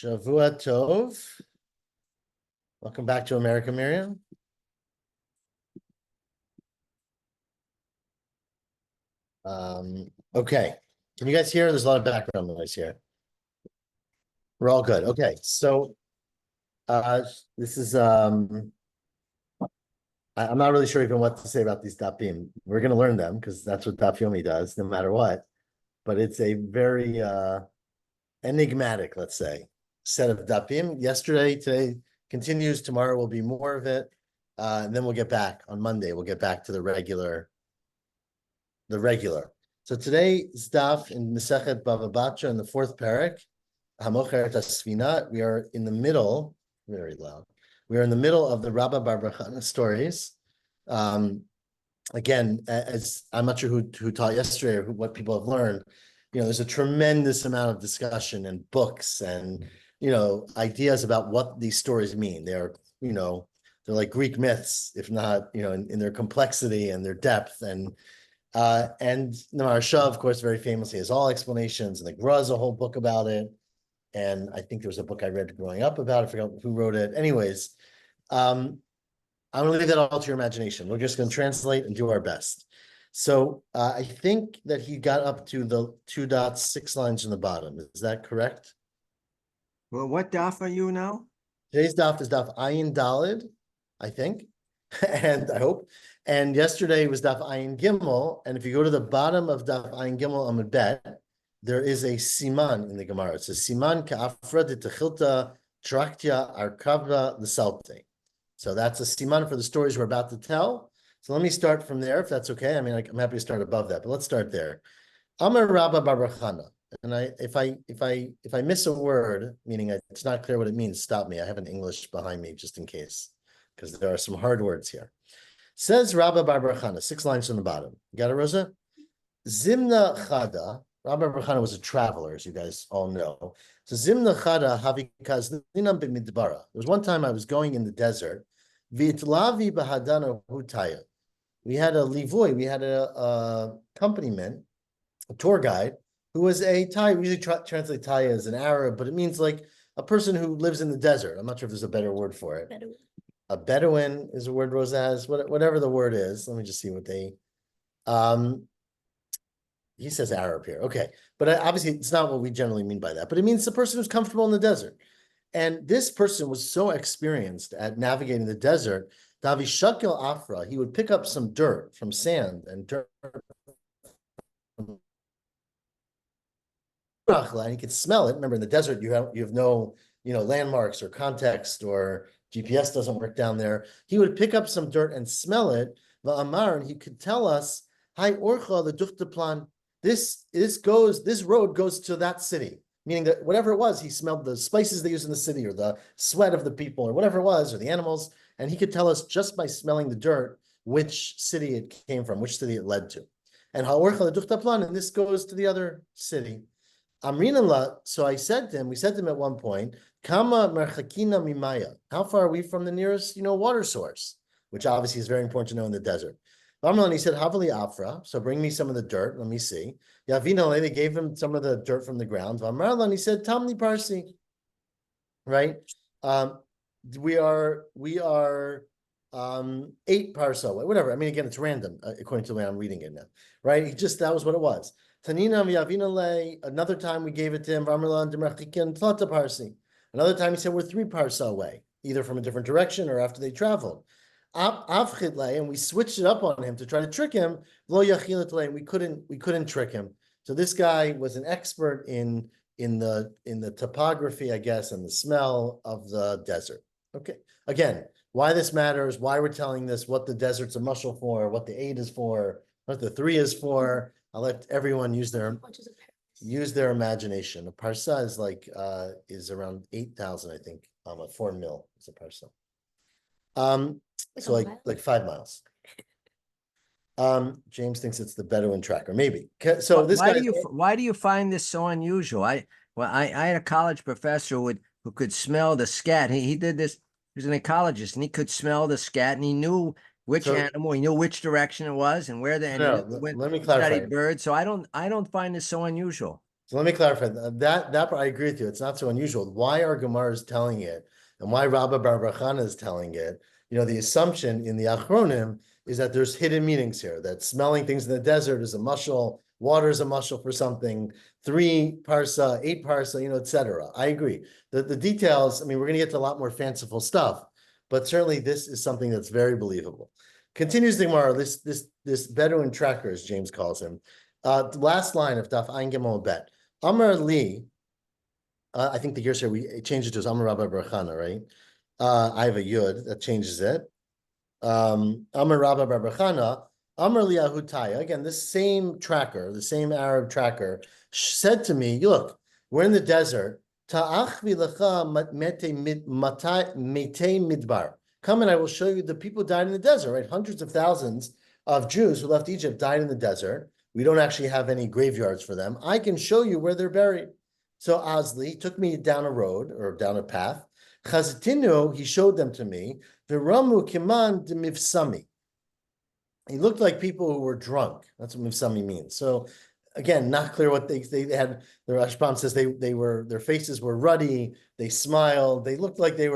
Shavua Tov. Welcome back to America, Miriam. Okay. Can you guys hear? There's a lot of background noise here. We're all good. Okay. So this is I'm not really sure even what to say about these dapim. We're going to learn them because that's what Daf Yomi does, no matter what. But it's a very enigmatic, let's say, set of dapim. Yesterday, today continues. Tomorrow will be more of it, and then we'll get back on Monday. We'll get back to the regular. So today's daf in Masechet Bava Batra in the fourth parak, Hamocheret Asfina. We are in the middle. Very loud. We are in the middle of the Rabba bar bar Chana stories. Again, as I'm not sure who taught yesterday or what people have learned, there's a tremendous amount of discussion and books and, ideas about what these stories mean. They're like Greek myths, if not, in their complexity and their depth. And the Maharsha, of course, very famously has all explanations, and the Gra is a whole book about it. And I think there was a book I read growing up about it. I forgot who wrote it. Anyways, I'm going to leave that all to your imagination. We're just going to translate and do our best. So I think that he got up to the 2 dots, 6 lines in the bottom. Is that correct? Well, what daf are you now? Today's daf is daf Ayin Dalid, I think, and I hope. And yesterday was daf Ayin Gimel. And if you go to the bottom of daf Ayin Gimel Amud Bet, there is a siman in the Gemara. It's a siman ka'afra de techilta traktya arkavra l'salte. So that's a siman for the stories we're about to tell. So let me start from there, if that's okay. I mean, I'm happy to start above that, but let's start there. Amar Rabba bar bar Chana. And if I miss a word, meaning it's not clear what it means, stop me. I have an English behind me just in case, because there are some hard words here. Says Rabba bar bar Chana, 6 lines from the bottom. You got it, Rosa? Zimna chada. Rabba bar Chana was a traveler, as you guys all know. So Zimna chada havikaz ninam b'midbara. There was one time I was going in the desert. Vitlavi bahadana hutaya. We had a livoy, we had a accompaniment, a tour guide, who was a Taya. We usually translate Taya as an Arab, but it means like a person who lives in the desert. I'm not sure if there's a better word for it. Bedouin. A Bedouin is a word Rosa has, whatever the word is. Let me just see what they, he says Arab here. Okay. But obviously it's not what we generally mean by that, but it means the person who's comfortable in the desert. And this person was so experienced at navigating the desert, Davi Shakel Afra, he would pick up some dirt from sand and dirt, and he could smell it. Remember, in the desert, you have no landmarks or context, or GPS doesn't work down there. He would pick up some dirt and smell it, Amar, and he could tell us, Hi Orcha, the Duchtaplan, this road goes to that city. Meaning that whatever it was, he smelled the spices they use in the city, or the sweat of the people, or whatever it was, or the animals, and he could tell us just by smelling the dirt which city it came from, which city it led to. And and this goes to the other city. Amrinallah, so we said to him at one point, Kama merchakina mimaya. How far are we from the nearest, water source? Which obviously is very important to know in the desert. And he said, Havali Afra, so bring me some of the dirt, let me see. Yavina, they gave him some of the dirt from the ground. And he said, Tamni Parsi. Right? We are 8 parsa away, whatever. I mean, again, it's random, according to the way I'm reading it now. Right? That was what it was. Tanina Yavina, another time we gave it to him, Parsi. Another time he said, we're 3 parsa away, either from a different direction or after they traveled. And we switched it up on him to try to trick him. And we couldn't trick him. So this guy was an expert in the topography, I guess, and the smell of the desert. Okay. Again, why this matters, why we're telling this, what the desert's a mushal for, what the 8 is for, what the 3 is for. I'll let everyone use their imagination. A parsa is around 8,000, I think. 4 mil is a parsa. So like 5 miles. James thinks it's the Bedouin tracker, maybe. So this why do you find this so unusual? I had a college professor who could smell the scat. He did this. He was an ecologist, and he could smell the scat, and he knew which animal, he knew which direction it was, and where let me clarify. Birds. So I don't find this so unusual. So let me clarify that part. I agree with you. It's not so unusual. Why our Gemara is telling it, and why Rabba Bar Chana is telling it. The assumption in the Achronim is that there's hidden meanings here. That smelling things in the desert is a mushal, water is a mushal for something. 3 parsa, 8 parsa, etc. I agree. The details. I mean, we're going to get to a lot more fanciful stuff, but certainly this is something that's very believable. Continues the Gemara. This Bedouin tracker, as James calls him. The last line of Daf Ayin Gimel Bet. Amar Li, I think the gears here, we changed it to Amar Rabba Barachana, right? I have a Yud, that changes it. Amar Rabba Barachana, Amar Li Ahutaya, again, this same tracker, the same Arab tracker, said to me, look, we're in the desert, Ta'achvi lecha mete midbar. Come and I will show you the people died in the desert, right? Hundreds of thousands of Jews who left Egypt died in the desert. We don't actually have any graveyards for them. I can show you where they're buried. So Azli took me down a road or down a path. Chazitinu, he showed them to me. V'ramu kiman de mivsami. He looked like people who were drunk. That's what mivsami means. So again, not clear what they had. The Rashbam says their faces were ruddy. They smiled. They looked like they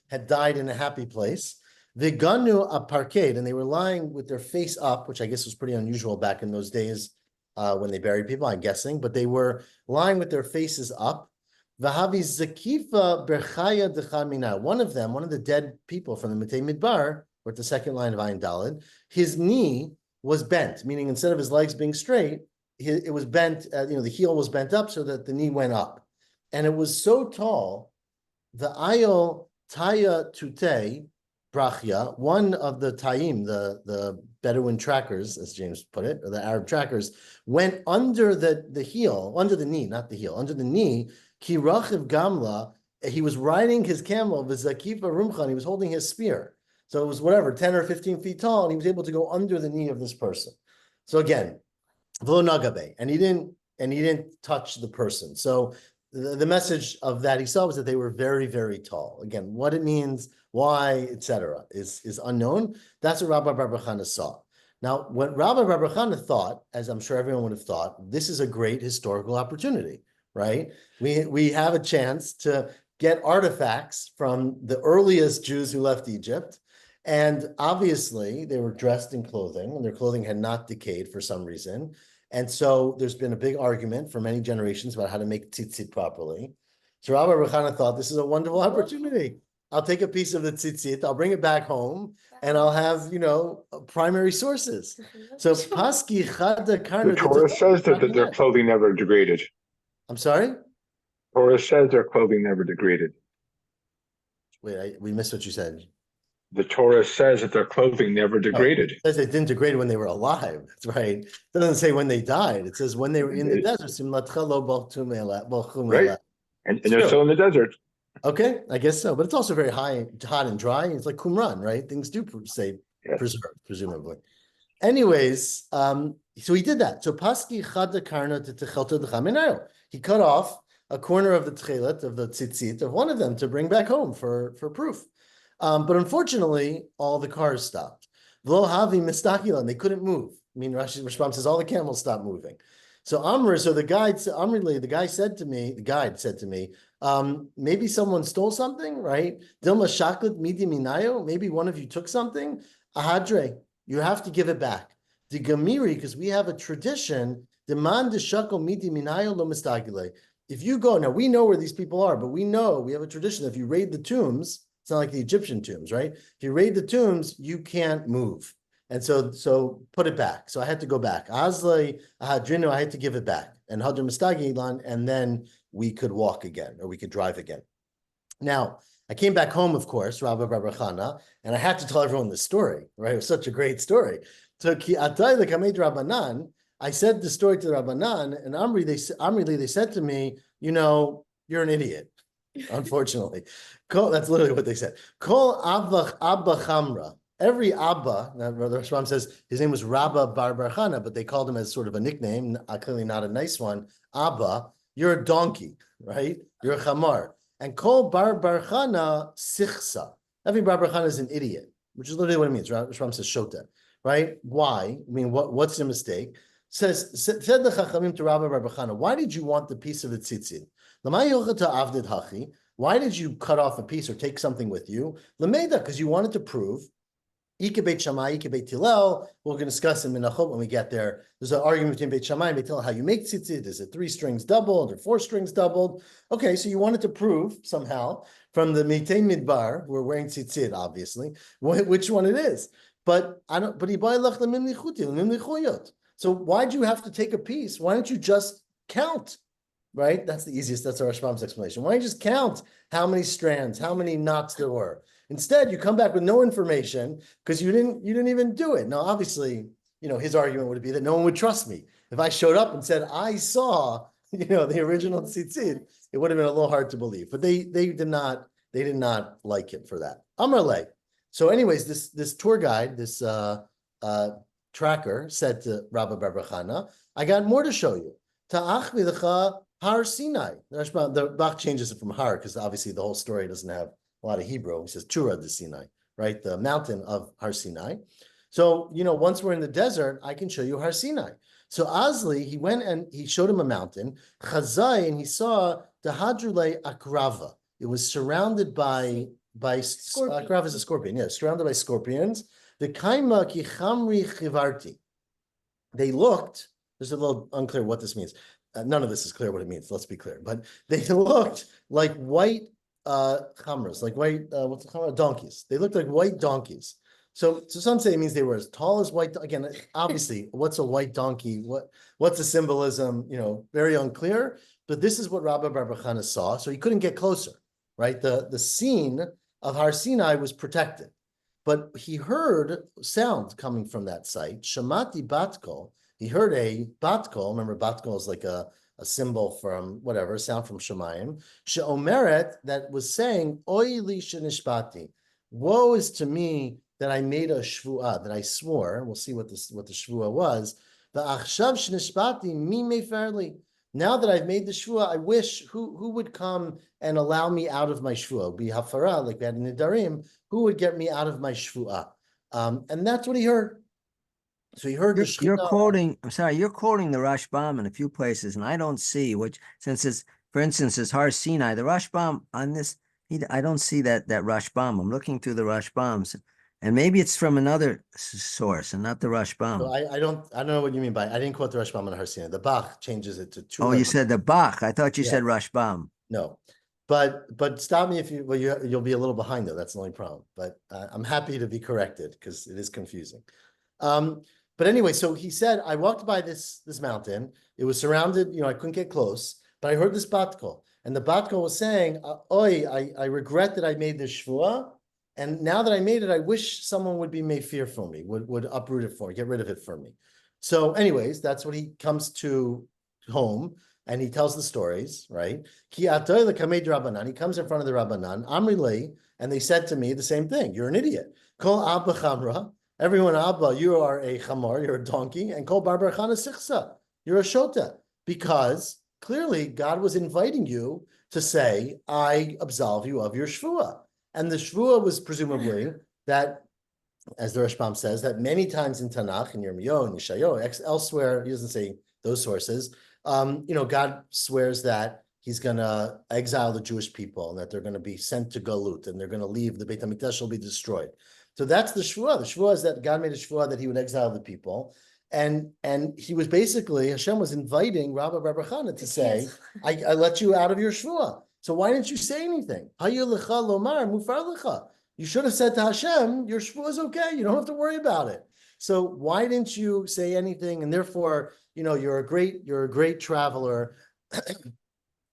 had died in a happy place. Viganu a parkade, and they were lying with their face up, which I guess was pretty unusual back in those days when they buried people, I'm guessing, but they were lying with their faces up. Vahavi zakifa berchaya dechamina. One of the dead people from the Mitei Midbar, or the second line of Ayin Daled, his knee was bent, meaning instead of his legs being straight, it was bent, the heel was bent up so that the knee went up. And it was so tall, the ayol taya tute, Brachya, one of the Taim, the Bedouin trackers, as James put it, or the Arab trackers, went under the heel, under the knee, not the heel, under the knee. Ki rachiv gamla, he was riding his camel, v'zakifa rumchan, he was holding his spear. So it was 10 or 15 feet tall, and he was able to go under the knee of this person. So again, v'lo nagabe, and he didn't touch the person. So the message of that he saw was that they were very, very tall. Again, what it means, why, etc., is unknown. That's what Rabbi Bar Chana saw. Now, what Rabbi Bar Chana thought, as I'm sure everyone would have thought, this is a great historical opportunity, right? We have a chance to get artifacts from the earliest Jews who left Egypt, and obviously they were dressed in clothing, and their clothing had not decayed for some reason. And so there's been a big argument for many generations about how to make tzitzit properly. So Rabbi Bar Chana thought this is a wonderful opportunity. I'll take a piece of the tzitzit, I'll bring it back home, and I'll have, primary sources. So Paski Chada Karna. The Torah says that their clothing never degraded. I'm sorry? Torah says their clothing never degraded. Wait, we missed what you said. The Torah says that their clothing never degraded. It says they didn't degrade when they were alive. That's right. It doesn't say when they died. It says when they were in the desert. Right. And they're still in the desert. Okay, I guess so. But it's also very hot and dry. It's like Qumran, right? Things do stay preserved, presumably. Anyways, so he did that. So Paski Chada Karna to Techelta Dechaminayo. He cut off a corner of the tchelet, of the tzitzit, of one of them to bring back home for proof. But unfortunately, all the cars stopped. V'lo havi mistakilan, they couldn't move. I mean, Rashi Rashbam says all the camels stopped moving. So the guide said to me, maybe someone stole something, right? Dilma shaklit midi minayo, maybe one of you took something. Ahadre, you have to give it back. The gamiri, because we have a tradition, demand shakol midi minayo lo mistagile. If you go, now we know where these people are, but we have a tradition that if you raid the tombs, it's not like the Egyptian tombs, right? If you raid the tombs, you can't move. And so put it back. So I had to go back. Azlai ahadrinu, I had to give it back. And hadr mistagilan, and then we could walk again, or we could drive again. Now, I came back home, of course, Rabbi Bar Chana, and I had to tell everyone this story, right? It was such a great story. So ki atay lekamed Rabbanan, I said the story to the Rabbanan, and Amri, they said to me, you're an idiot. Unfortunately, that's literally what they said. Kol Abba Chamra. Every Abba, now the Rashbam says his name was Rabba Bar Chana, but they called him as sort of a nickname, clearly not a nice one. Abba, you're a donkey, right? You're a chamar. And Kol Bar Chana Sichsa. Every Bar Chana is an idiot, which is literally what it means. Rashbam says Shota, right? Why? I mean, what's the mistake? said the Chachamim to Rabbi Bar Chana, why did you want the piece of the tzitzit? Why did you cut off a piece or take something with you? Lameda, because you wanted to prove. Ike Beit Shammai, Ike Beit Hillel. We're going to discuss in Menachot when we get there. There's an argument between Beit Shammai and Beit Hillel how you make tzitzit. Is it 3 strings doubled or 4 strings doubled? Okay, so you wanted to prove somehow from the Mitei Midbar, we're wearing tzitzit, obviously, which one it is. But I don't. But so why'd you have to take a piece? Why don't you just count? Right? That's the easiest. That's our Rashbam's explanation. Why don't you just count how many strands, how many knots there were? Instead, you come back with no information because you didn't even do it. Now, obviously, his argument would be that no one would trust me. If I showed up and said, I saw, the original tzitzit, it would have been a little hard to believe. But they did not like him for that. Amar le. So anyways, this tour guide, this tracker said to Rabbi Bar Chana, I got more to show you. Ta'ach v'lecha Har Sinai. The Bach changes it from Har because obviously the whole story doesn't have a lot of Hebrew. He says Chura de Sinai, right? The mountain of Har Sinai. So, once we're in the desert, I can show you Har Sinai. So Azli, he went and he showed him a mountain, Chazai, and he saw the Hadrule Akrava. It was surrounded by Akrava is a scorpion, surrounded by scorpions. The Kaima ki Chamri Chivarti. They looked, there's a little unclear what this means. None of this is clear what it means, let's be clear. But they looked like white chamras, like white donkeys. They looked like white donkeys. So some say it means they were as tall as white. Again, obviously, what's a white donkey? What's the symbolism? Very unclear. But this is what Rabbi Bar Chana saw. So he couldn't get closer, right? The scene of Har Sinai was protected, but he heard sound coming from that site. Shamati Batkol. He heard a Batkol. Remember, Batkol is like a symbol from whatever, sound from Shemayim. She'omeret, that was saying, Oy li shenishpati. Woe is to me that I made a shvuah, that I swore. We'll see what the shvuah was. The achshav shenishpati mi mefarli. Now that I've made the shvuah, I wish who would come and allow me out of my shvuah. Be hafara, like we had in Nidarim, who would get me out of my shvuah? And that's what he heard. So he heard you're quoting the Rashbam in a few places, and I don't see for instance, is Har Sinai. The Rashbam on this, I don't see that Rashbam. I'm looking through the Rashbams, and maybe it's from another source and not the Rashbam. So I don't know what you mean by I didn't quote the Rashbam on Har Sinai. The Bach changes it to two. Oh, you said the Bach. I thought you said Rashbam. No, but stop me if you'll be a little behind though. That's the only problem. But I'm happy to be corrected because it is confusing. But anyway, so he said, I walked by this mountain. It was surrounded, I couldn't get close, but I heard this batkol. And the batkol was saying, I regret that I made this shvuah. And now that I made it, I wish someone would be meifir for me, would uproot it for me, get rid of it for me. So anyways, that's what he comes to home and he tells the stories, right? Ki atoy l'kamei d'Rabbanan. He comes in front of the Rabbanan, Amri li, and they said to me the same thing. You're an idiot. Kol abba chamra. Everyone, Abba, you are a chamor, you're a donkey, and Kol Bar Bar Chana sichsa, you're a shota, because clearly God was inviting you to say, I absolve you of your shvuah. And the shvuah was presumably that, as the Rashbam says, that many times in Tanakh, in Yirmiyahu, and Yeshayahu, elsewhere, he doesn't say those sources, God swears that he's going to exile the Jewish people, and that they're going to be sent to Galut, and they're going to leave, the Beit HaMikdash will be destroyed. So that's the shvuah. The shvuah is that God made a shvuah that he would exile the people. And he was basically, Hashem was inviting Rabbi Bar Chana to say, I let you out of your shvuah. So why didn't you say anything? You should have said to Hashem, your shvuah is okay. You don't have to worry about it. So why didn't you say anything? And therefore, you're a great traveler.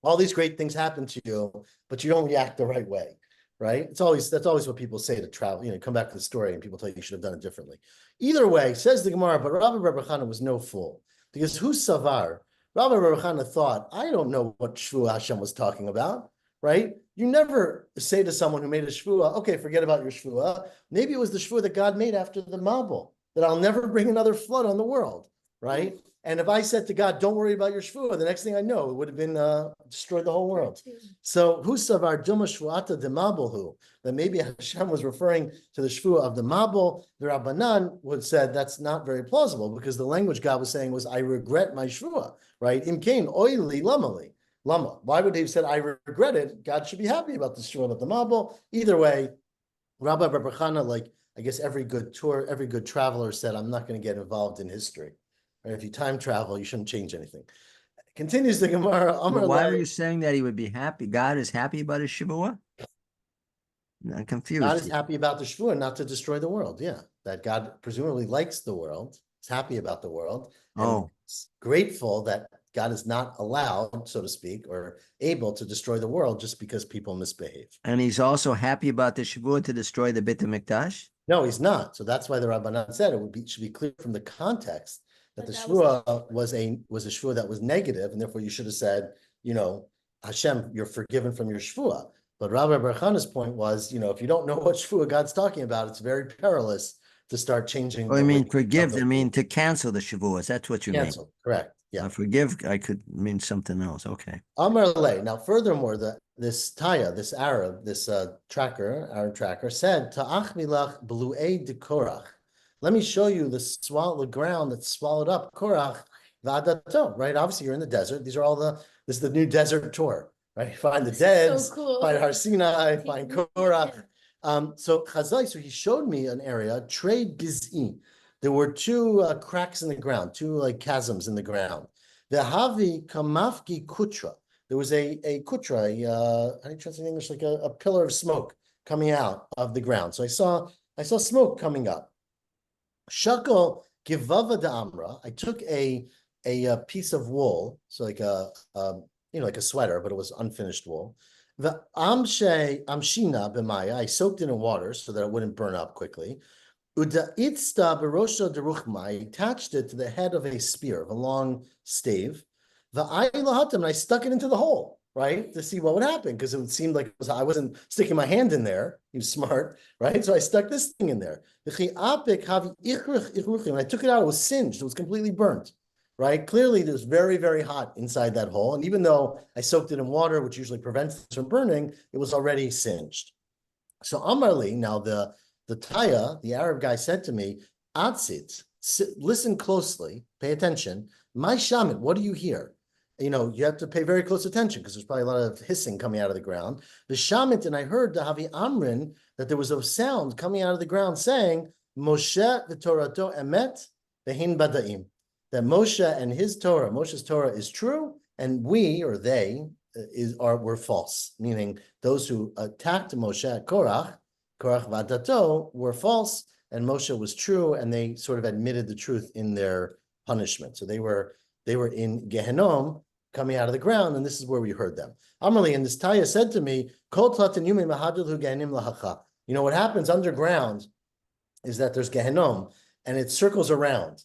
All these great things happen to you, but you don't react the right way. Right? That's always what people say to travel. Come back to the story and people tell you you should have done it differently. Either way, says the Gemara, but Rabbi Bar Chana was no fool. Because who's Savar? Rabbi Bar Chana thought, I don't know what shvuah Hashem was talking about, right? You never say to someone who made a shvuah, okay, forget about your shvuah. Maybe it was the shvuah that God made after the Mabul, that I'll never bring another flood on the world, right? And if I said to God, don't worry about your shvuah, the next thing I know, it would have been destroyed the whole world. So Husavar Duma Shvuata de Mabelhu, that maybe Hashem was referring to the shvuah of the Mabel. The Rabbanan would said that's not very plausible because the language God was saying was, I regret my shvuah, right? Imkain oili lamali. Lama. Why would they have said, I regret it? God should be happy about the shvuah of the Mabel. Either way, Rabbi Barachana, like I guess every good traveler said, I'm not going to get involved in history. Right? If you time travel, you shouldn't change anything. Continues the Gemara. But why were you saying that he would be happy? God is happy about his Shavua? I'm confused. God is happy about the Shvuah, not to destroy the world. Yeah, that God presumably likes the world, is happy about the world, and is grateful that God is not allowed, so to speak, or able to destroy the world just because people misbehave. And he's also happy about the Shavua to destroy the Beit HaMikdash? No, he's not. So that's why the Rabbanan said it should be clear from the context that the shvuah was a shvuah that was negative, and therefore you should have said, Hashem, you're forgiven from your shvuah. But Rabbi Barachana's point was, if you don't know what shvuah God's talking about, it's very perilous to start changing. Oh, I mean forgive. I mean to cancel the shavua. That's what you mean. Cancel, correct? Yeah. Forgive. I could mean something else. Okay. Amar Le. Now, furthermore, this Taya, this Arab, this Arab tracker said, Ta'ach milach blu'ei de Korach. Let me show you the ground that's swallowed up Korach v'adato, right? Obviously, you're in the desert. This is the new desert tour, right? Find the dead, so cool. Find Har Sinai, find Korach. So Chazai, so he showed me an area, Trey Giz'i. There were two cracks in the ground, two like chasms in the ground. The Havi Kamafki Kutra. There was a kutra, how do you translate in English? Like a pillar of smoke coming out of the ground. So I saw smoke coming up. Shakal Givava da Amra. I took a piece of wool, so like like a sweater, but it was unfinished wool. The Amshina b'maya. I soaked it in water so that it wouldn't burn up quickly. Uda itsta berosha deruchma. I attached it to the head of a spear, of a long stave. The ayilahatim, and I stuck it into the hole, right, to see what would happen, because it would seem like I wasn't sticking my hand in there. He was smart, right? So I stuck this thing in there. When I took it out, it was singed. It was completely burnt, right? Clearly, it was very, very hot inside that hole. And even though I soaked it in water, which usually prevents it from burning, it was already singed. So Amarli, now the Taya, the Arab guy, said to me, Atzit, listen closely, pay attention. My shamit, what do you hear? You have to pay very close attention because there's probably a lot of hissing coming out of the ground. The shamit, and I heard the Havi Amrin, that there was a sound coming out of the ground saying, Moshe v'torato emet v'hin badaim. That Moshe and his Torah, Moshe's Torah is true, and we, or they, were false. Meaning those who attacked Moshe at Korach v'adato, were false, and Moshe was true, and they sort of admitted the truth in their punishment. So they were in Gehenom, coming out of the ground, and this is where we heard them. Amarli, and this Taya said to me, what happens underground is that there's Gehenom, and it circles around.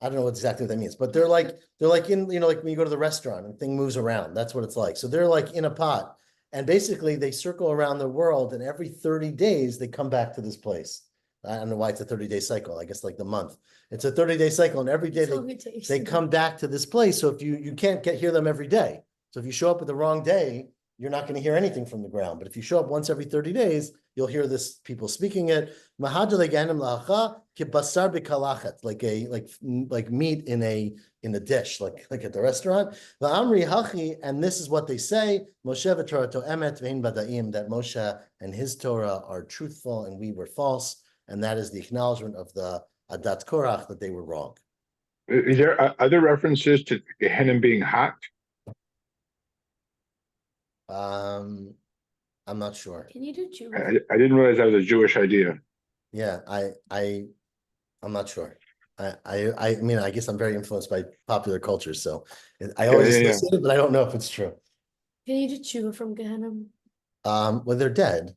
I don't know exactly what that means, but they're like in, like when you go to the restaurant and thing moves around, that's what it's like. So they're like in a pot, and basically they circle around the world, and every 30 days they come back to this place. I don't know why it's a 30-day cycle. I guess like the month. It's a 30-day cycle, and every day they come back to this place. So if you can't hear them every day. So if you show up at the wrong day, you're not going to hear anything from the ground. But if you show up once every 30 days, you'll hear this people speaking it. Like meat in a dish, like at the restaurant. And this is what they say: that Moshe and his Torah are truthful, and we were false. And that is the acknowledgement of the Adat Korach that they were wrong. Is there other references to Gehenna being hot? I'm not sure. Can you do tshuva? I didn't realize that was a Jewish idea. Yeah, I'm not sure. I mean, I guess I'm very influenced by popular culture, so I always listen to it, but I don't know if it's true. Can you do tshuva from Gehenna? Well, they're dead.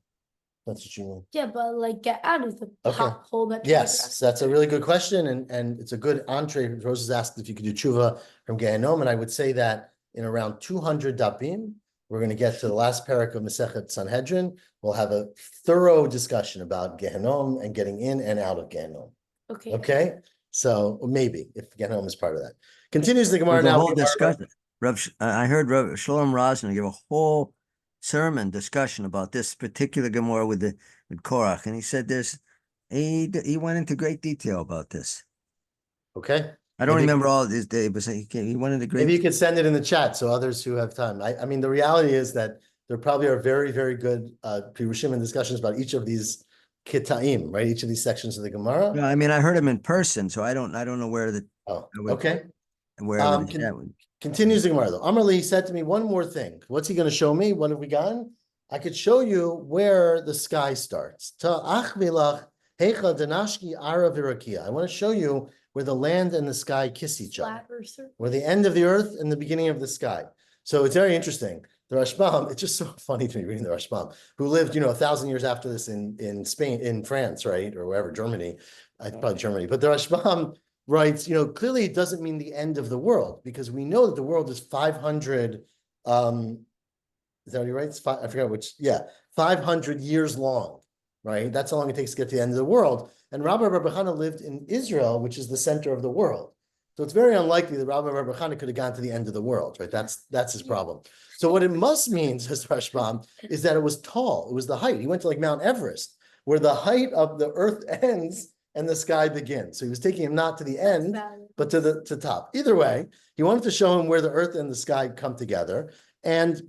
That's what you mean. Yeah, but like get out of the hot hole that. Yes, that's a really good question, and it's a good entree. Rose has asked if you could do tshuva from Gehenom, and I would say that in around 200 dapim, we're going to get to the last parak of Masechet Sanhedrin. We'll have a thorough discussion about Gehenom and getting in and out of Gehenom. Okay. Okay, so maybe if Gehenom is part of that. Continues the Gemara There's a now. whole discussion. I heard Rav Shalom Rosner give a whole sermon discussion about this particular Gemara with Korach, and he said he went into great detail about this. Okay. I don't Maybe- remember all this day, but he went into great. Maybe you could send it in the chat so others who have time. I mean, the reality is that there probably are very, very good Pirushim and discussions about each of these Kittaim, right? Each of these sections of the Gemara. No, I mean, I heard him in person, so I don't know where Oh, I would- okay. wherever the Con- chat would. Continues the Gemara though. Amarli said to me one more thing. What's he going to show me? What have we gotten? I could show you where the sky starts. Ta achvilach hecha danashki ara virakia. I want to show you where the land and the sky kiss each other. Flat or circle. Where the end of the earth and the beginning of the sky. So it's very interesting. The Rashbam, it's just so funny to me reading the Rashbam, who lived, 1,000 years after this in Spain, in France, right? Or wherever, Germany, probably Germany. But the Rashbam writes, clearly it doesn't mean the end of the world, because we know that the world is 500, is that what he writes? I forgot which, 500 years long, right? That's how long it takes to get to the end of the world. And Rabbi Bar Chana lived in Israel, which is the center of the world. So it's very unlikely that Rabbi Bar Chana could have gone to the end of the world, right? That's his problem. So what it must mean, says Rashbam, is that it was tall. It was the height. He went to like Mount Everest, where the height of the earth ends and the sky begins. So he was taking him not to the end, but to the top. Either way, he wanted to show him where the earth and the sky come together. And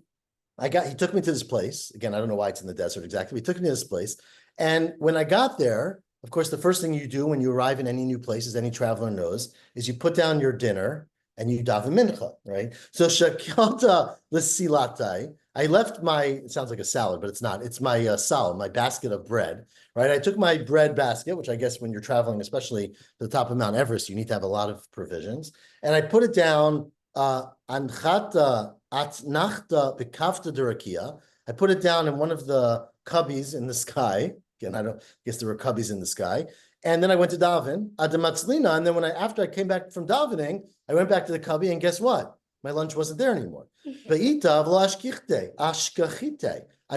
he took me to this place. Again, I don't know why it's in the desert exactly, but he took me to this place. And when I got there, of course, the first thing you do when you arrive in any new place, as any traveler knows, is you put down your dinner and you daven mincha, right? So shakyata l'silatai. I left it sounds like a salad, but it's not. It's my salad, my basket of bread, right? I took my bread basket, which I guess when you're traveling, especially to the top of Mount Everest, you need to have a lot of provisions. And I put it down, anchata atnachta bekafta durakia. I put it down in one of the cubbies in the sky. Again, I guess there were cubbies in the sky. And then I went to daven, adamatzlina. And then after I came back from davening, I went back to the cubby, and guess what? My lunch wasn't there anymore. I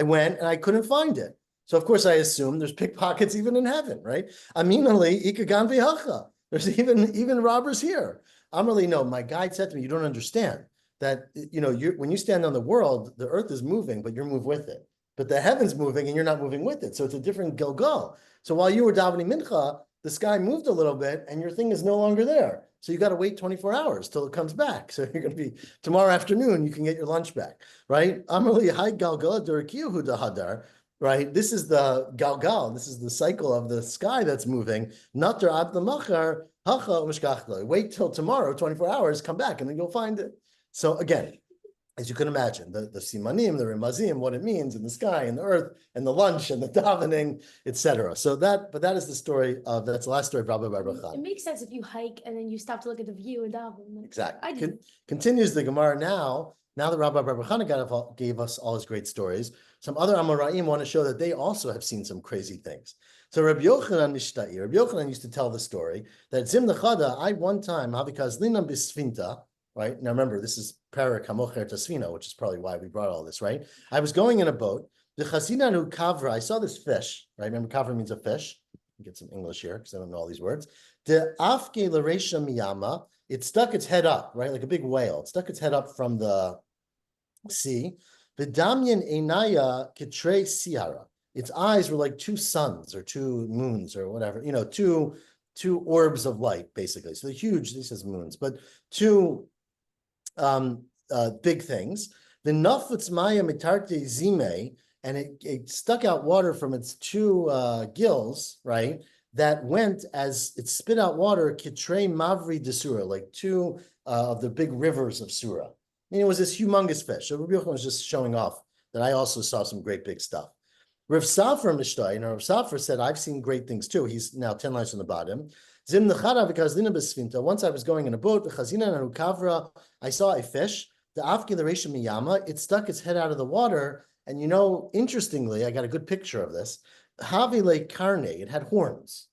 went and I couldn't find it. So of course I assume there's pickpockets even in heaven, right? Aminali ikagan v'hacha. There's even robbers here. Amarli, no, my guide said to me, you don't understand that, when you stand on the world, the earth is moving, but you're moved with it. But the heaven's moving and you're not moving with it. So it's a different Gilgal. So while you were davening mincha, the sky moved a little bit and your thing is no longer there. So you got to wait 24 hours till it comes back. So you're going to be tomorrow afternoon, you can get your lunch back, right? Amarli hai galgal durakiyahu dahadar, right? This is the galgal. This is the cycle of the sky that's moving. Natar ad lamachar hacha umishkachla. Wait till tomorrow, 24 hours, come back, and then you'll find it. So again, as you can imagine, the simanim, the remazim, what it means in the sky and the earth and the lunch and the davening, etc. So that is the story that's the last story of Rabbi Bar Chana. It makes sense if you hike and then you stop to look at the view and daven. Exactly. Continues the Gemara now. Now that Rabbi Bar Chana gave us all his great stories, some other Amoraim want to show that they also have seen some crazy things. So Rabbi Yochanan Mishtai, Rabbi Yochanan used to tell the story that Zim Nechada, I one time, Havikaz Linam Bisfinta, right? Now remember, this is Parak Hamocher Tasvina, which is probably why we brought all this, right? I was going in a boat. The Chasinanu Kavra, I saw this fish, right? Remember, Kavra means a fish. Get some English here because I don't know all these words. The Afke Laresha Miyama, it stuck its head up, right? Like a big whale. It stuck its head up from the sea. The Damyan Einaya Kitre Siara. Its eyes were like two suns or two moons or whatever, two orbs of light, basically. So they're huge, this says moons, but two big things. The Nafutz Maya Mitarte Zime, and it stuck out water from its two gills, right? That went as it spit out water, Kitre Mavri de Sura, like two of the big rivers of Sura. I mean, it was this humongous fish. So Rabbi Yochanan was just showing off that I also saw some great big stuff. Rav Safra Mishtai, and Rav Safra said, I've seen great things too. He's now 10 lines from the bottom. Zim Nechara v'kazlina b'sfinta. Once I was going in a boat, v'chazina and kavra, I saw a fish, the afki l'reisha miyama, it stuck its head out of the water, and interestingly, I got a good picture of this, havi le carne, it had horns.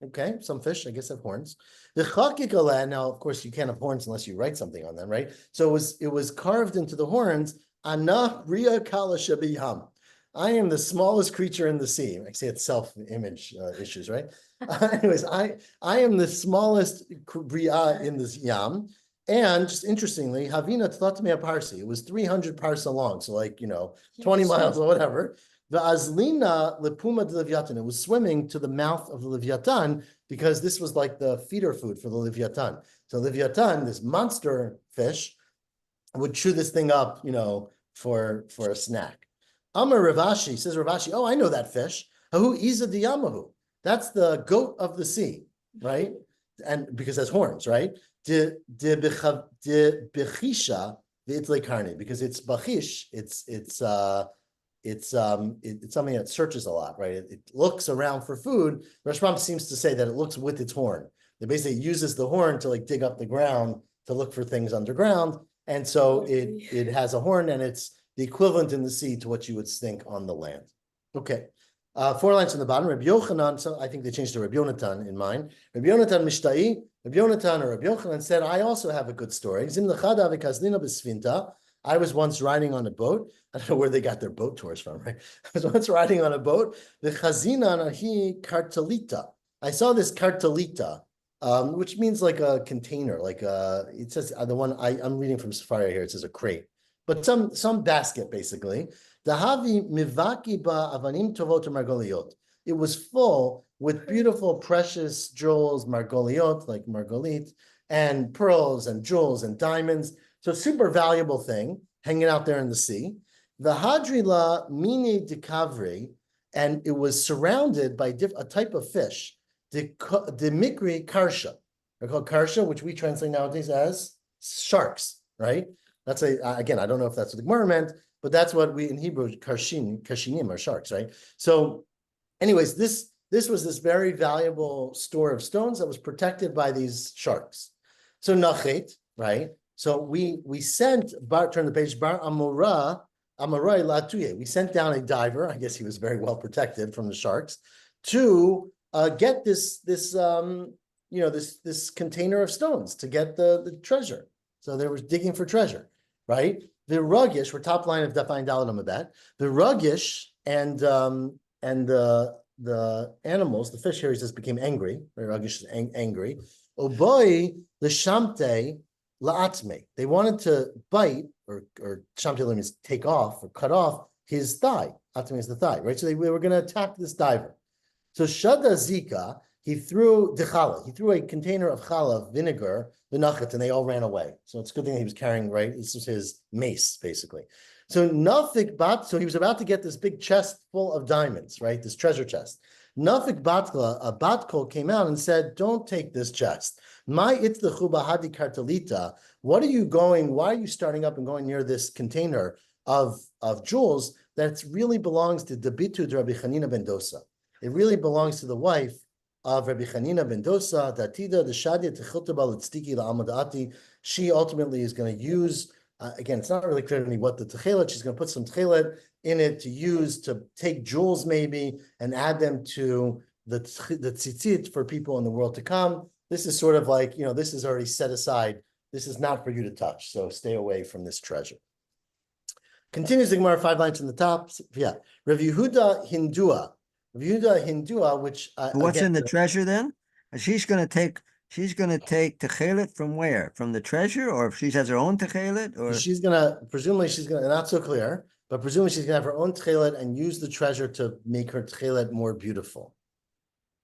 Okay, some fish, I guess, have horns. The chakik now, of course, you can't have horns unless you write something on them, right? So it was carved into the horns, ana ria kala shabiyam. I am the smallest creature in the sea. I say it's self-image issues, right? Anyways, I am the smallest bria in this yam. And just interestingly, Havina Tlatmei Parsi, it was 300 parsa long, so like, 20 miles or whatever. The Azlina Lepuma de Leviathan, it was swimming to the mouth of the Leviathan because this was like the feeder food for the Leviathan. So Leviathan, this monster fish, would chew this thing up, for a snack. Amar Ravashi, says Ravashi, oh, I know that fish. Hahu Iza Diyamahu. That's the goat of the sea, right? And because it has horns, right? De bechisha v'itle karni, because it's bachish, it's something that searches a lot, right? It looks around for food. Rashbam seems to say that it looks with its horn. It basically uses the horn to like dig up the ground to look for things underground, and so it has a horn, and it's the equivalent in the sea to what you would think on the land. Okay. 4 lines on the bottom. Rabbi Yochanan, so I think they changed to Rabbi Yonatan in mine. Rabbi Yonatan Mishtai, Rabbi Yonatan or Rabbi Yochanan said, I also have a good story. I was once riding on a boat. I don't know where they got their boat tours from, right? I was once riding on a boat. The chazina nahi kartalita. I saw this kartalita, which means like a container, like it says the one I'm reading from Safari here. It says a crate, but some basket basically. Dahavi mivaki ba avanim tovot margoliot. It was full with beautiful, precious jewels, margoliot, like margolit, and pearls and jewels and diamonds. So super valuable thing hanging out there in the sea. The hadrila mini de kavri, and it was surrounded by a type of fish, the mikri karsha. They're called karsha, which we translate nowadays as sharks, right? That's again, I don't know if that's what the Gemara meant, but that's what we in Hebrew kashinim are sharks, right? So, anyways, this was this very valuable store of stones that was protected by these sharks. So nachet, right? So we sent turn the page, Bar Amorai Latuye. We sent down a diver. I guess he was very well protected from the sharks to get this container of stones to get the treasure. So they were digging for treasure, right? The Rugish, we're top line of Dafayin Dalet Amabet. The Rugish and the animals, the fish here, he says, became angry. The Rugish is angry. Oboi the Shamte la'atme. They wanted to bite, or Shamte means take off or cut off his thigh. Atme is the thigh, right? So they were going to attack this diver. So Shada Zika, he threw a container of challah, vinegar, v'nachet, and they all ran away. So it's a good thing he was carrying, right? This was his mace, basically. So Nafik Bat, so he was about to get this big chest full of diamonds, right? This treasure chest. Nafik Batla, a Batkol came out and said, don't take this chest. My itzlechu bahadi kartalita. Why are you starting up and going near this container of jewels that really belongs to Debitu Rabbi Chanina ben Dosa? It really belongs to the wife of Rabbi Chanina ben Dosa, Datida, the Shadia Techiltabal Tztiki La'amadati. She ultimately is going to use, again, it's not really clear to me what the Techelet, she's going to put some Techelet in it to use to take jewels maybe and add them to the tzitzit for people in the world to come. This is sort of like, this is already set aside. This is not for you to touch, so stay away from this treasure. Continues the Gemara, 5 lines in the top. Yeah, Rav Yehuda Hindua. Which what's in the treasure then? She's going to take techelet from where? From the treasure, or if she has her own techelet, or presumably she's gonna, not so clear, but presumably she's gonna have her own techelet and use the treasure to make her techelet more beautiful.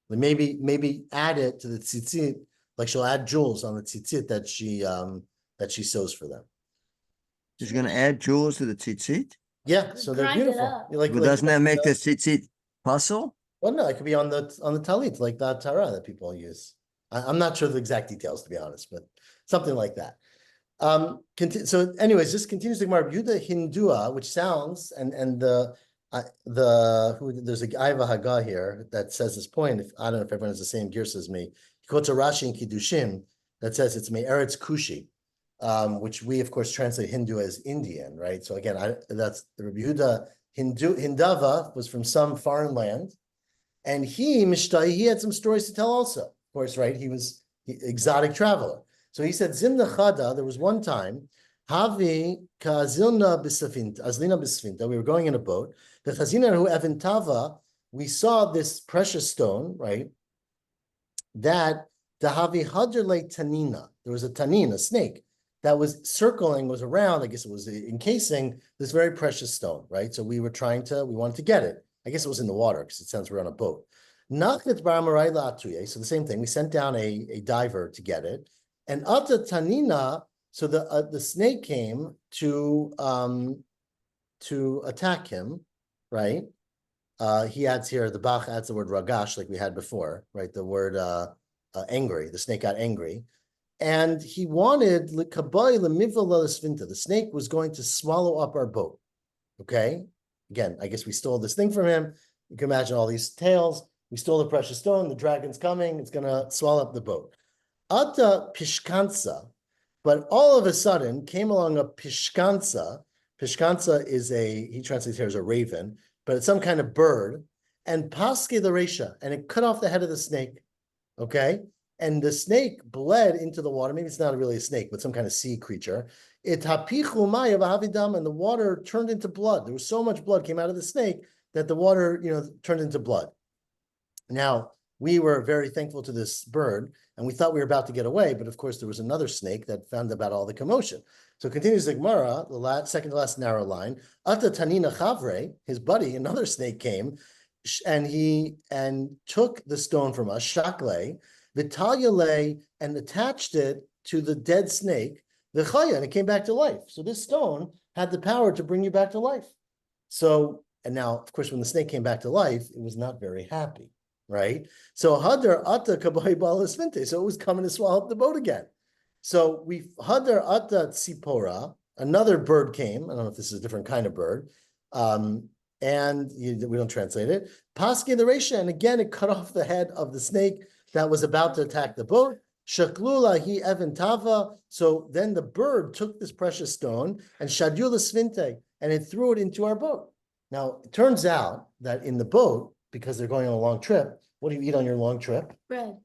Maybe add it to the tzitzit, like she'll add jewels on the tzitzit that she sews for them. She's going to add jewels to the tzitzit? Yeah, so they're beautiful. But doesn't that make the tzitzit puzzle? Well, no, it could be on the talit, like the tara that people use. I'm not sure the exact details, to be honest, but something like that. So, anyways, this continues to Gemara Yehuda Hindua, which sounds there's a guy of a Haggah here that says this point. I don't know if everyone has the same gears as me. He quotes a Rashi in Kiddushin that says it's Me'eretz Kushi, which we of course translate Hindu as Indian, right? So again, that's the Rabbi Yehuda Hindava was from some foreign land, and he had some stories to tell also. Of course, right? He was exotic traveler. So he said, Zimna Chada, there was one time, Havi Kazilna Bisafinta, Azlina Bisafinta, we were going in a boat. The Chazina who Eventava, we saw this precious stone, right? That the Havi Hadrale Tanina, there was a tanin, a snake, that was circling, was around, I guess it was encasing this very precious stone, right? So we wanted to get it. I guess it was in the water because it sounds we're on a boat. So the same thing, we sent down a diver to get it. And Ata Tanina, so the snake came to attack him, right? He adds here, the Bach adds the word ragash like we had before, right? The word angry, the snake got angry. And he wanted, the snake was going to swallow up our boat, okay? Again, I guess we stole this thing from him. You can imagine all these tales. We stole the precious stone, the dragon's coming, it's gonna swallow up the boat. Ata pishkansa, but all of a sudden came along a pishkansa. Pishkansa is he translates here as a raven, but it's some kind of bird, and paske the resha, and it cut off the head of the snake, okay? And the snake bled into the water. Maybe it's not really a snake, but some kind of sea creature. It hapichu maya v'havidam, and the water turned into blood. There was so much blood came out of the snake that the water, turned into blood. Now, we were very thankful to this bird, and we thought we were about to get away, but of course there was another snake that found about all the commotion. So continues the Gemara, the second to last narrow line. Ata Tanina Chavre, his buddy, another snake came, and took the stone from us, Shakle, Vitalyale, and attached it to the dead snake, the Chaya, and it came back to life. So this stone had the power to bring you back to life. So, and now, of course, when the snake came back to life, it was not very happy, right? So Hadar Ata Kabay Balasvinte, so it was coming to swallow up the boat again. So we Hadar Ata Tzipora, another bird came. I don't know if this is a different kind of bird. We don't translate it. Paske the Resha, and again, it cut off the head of the snake that was about to attack the boat. Shaklula hi Evan Tava. So then the bird took this precious stone and Shadula Svinte, and it threw it into our boat. Now, it turns out that in the boat, because they're going on a long trip, what do you eat on your long trip? Bread.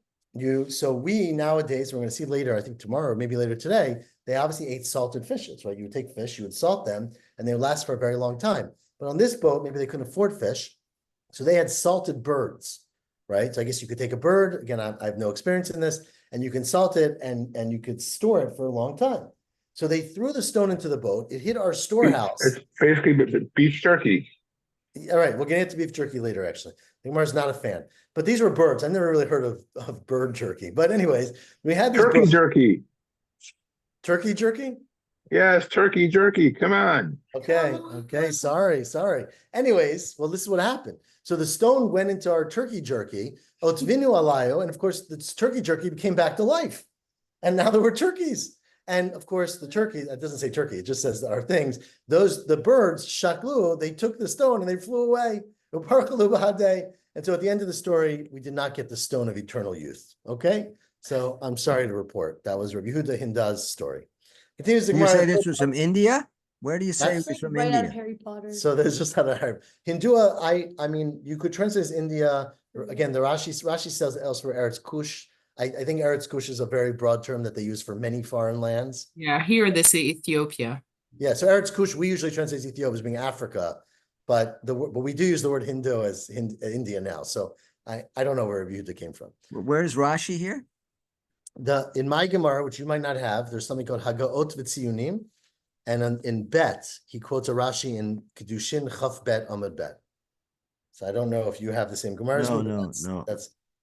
So we nowadays, we're going to see later, I think tomorrow, or maybe later today, they obviously ate salted fishes, right? You would take fish, you would salt them, and they would last for a very long time. But on this boat, maybe they couldn't afford fish, so they had salted birds, right? So I guess you could take a bird, again, I have no experience in this, and you can salt it and you could store it for a long time. So they threw the stone into the boat, it hit our storehouse. It's basically beef jerky. All right, we're gonna get to beef jerky later, actually. Ingmar's not a fan. But these were birds. I've never really heard of bird jerky. But anyways, we had these Turkey jerky. Turkey jerky? Yes, turkey jerky. Come on. Okay, sorry. Anyways, well, this is what happened. So the stone went into our turkey jerky, otvinu alayo, and of course, this turkey jerky came back to life. And now there were turkeys. And of course, the turkey, it doesn't say turkey, it just says our things. The birds, shaklu, they took the stone and they flew away. And so at the end of the story, we did not get the stone of eternal youth. Okay? So I'm sorry to report. That was Rabbi Yehuda Hindaz's story. Continues the You say Gemara. this was from India? Where do you say it It's was like from right out of India? Harry Potter. So there's just how to have Hindua. I mean, you could translate as India. Again, the Rashi says elsewhere Eretz Kush. I think Eretz Kush is a very broad term that they use for many foreign lands. Yeah, here they say Ethiopia. Yeah, so Eretz Kush, we usually translate Ethiopia as being Africa, but we do use the word Hindu as India now. So I don't know where Rabbi Yehuda came from. Where's Rashi here? In my Gemara, which you might not have, there's something called Hagaot V'Tziyunim, and in Bet, he quotes a Rashi in Kedushin Chaf Bet Amud Bet. So I don't know if you have the same Gemara as me. No.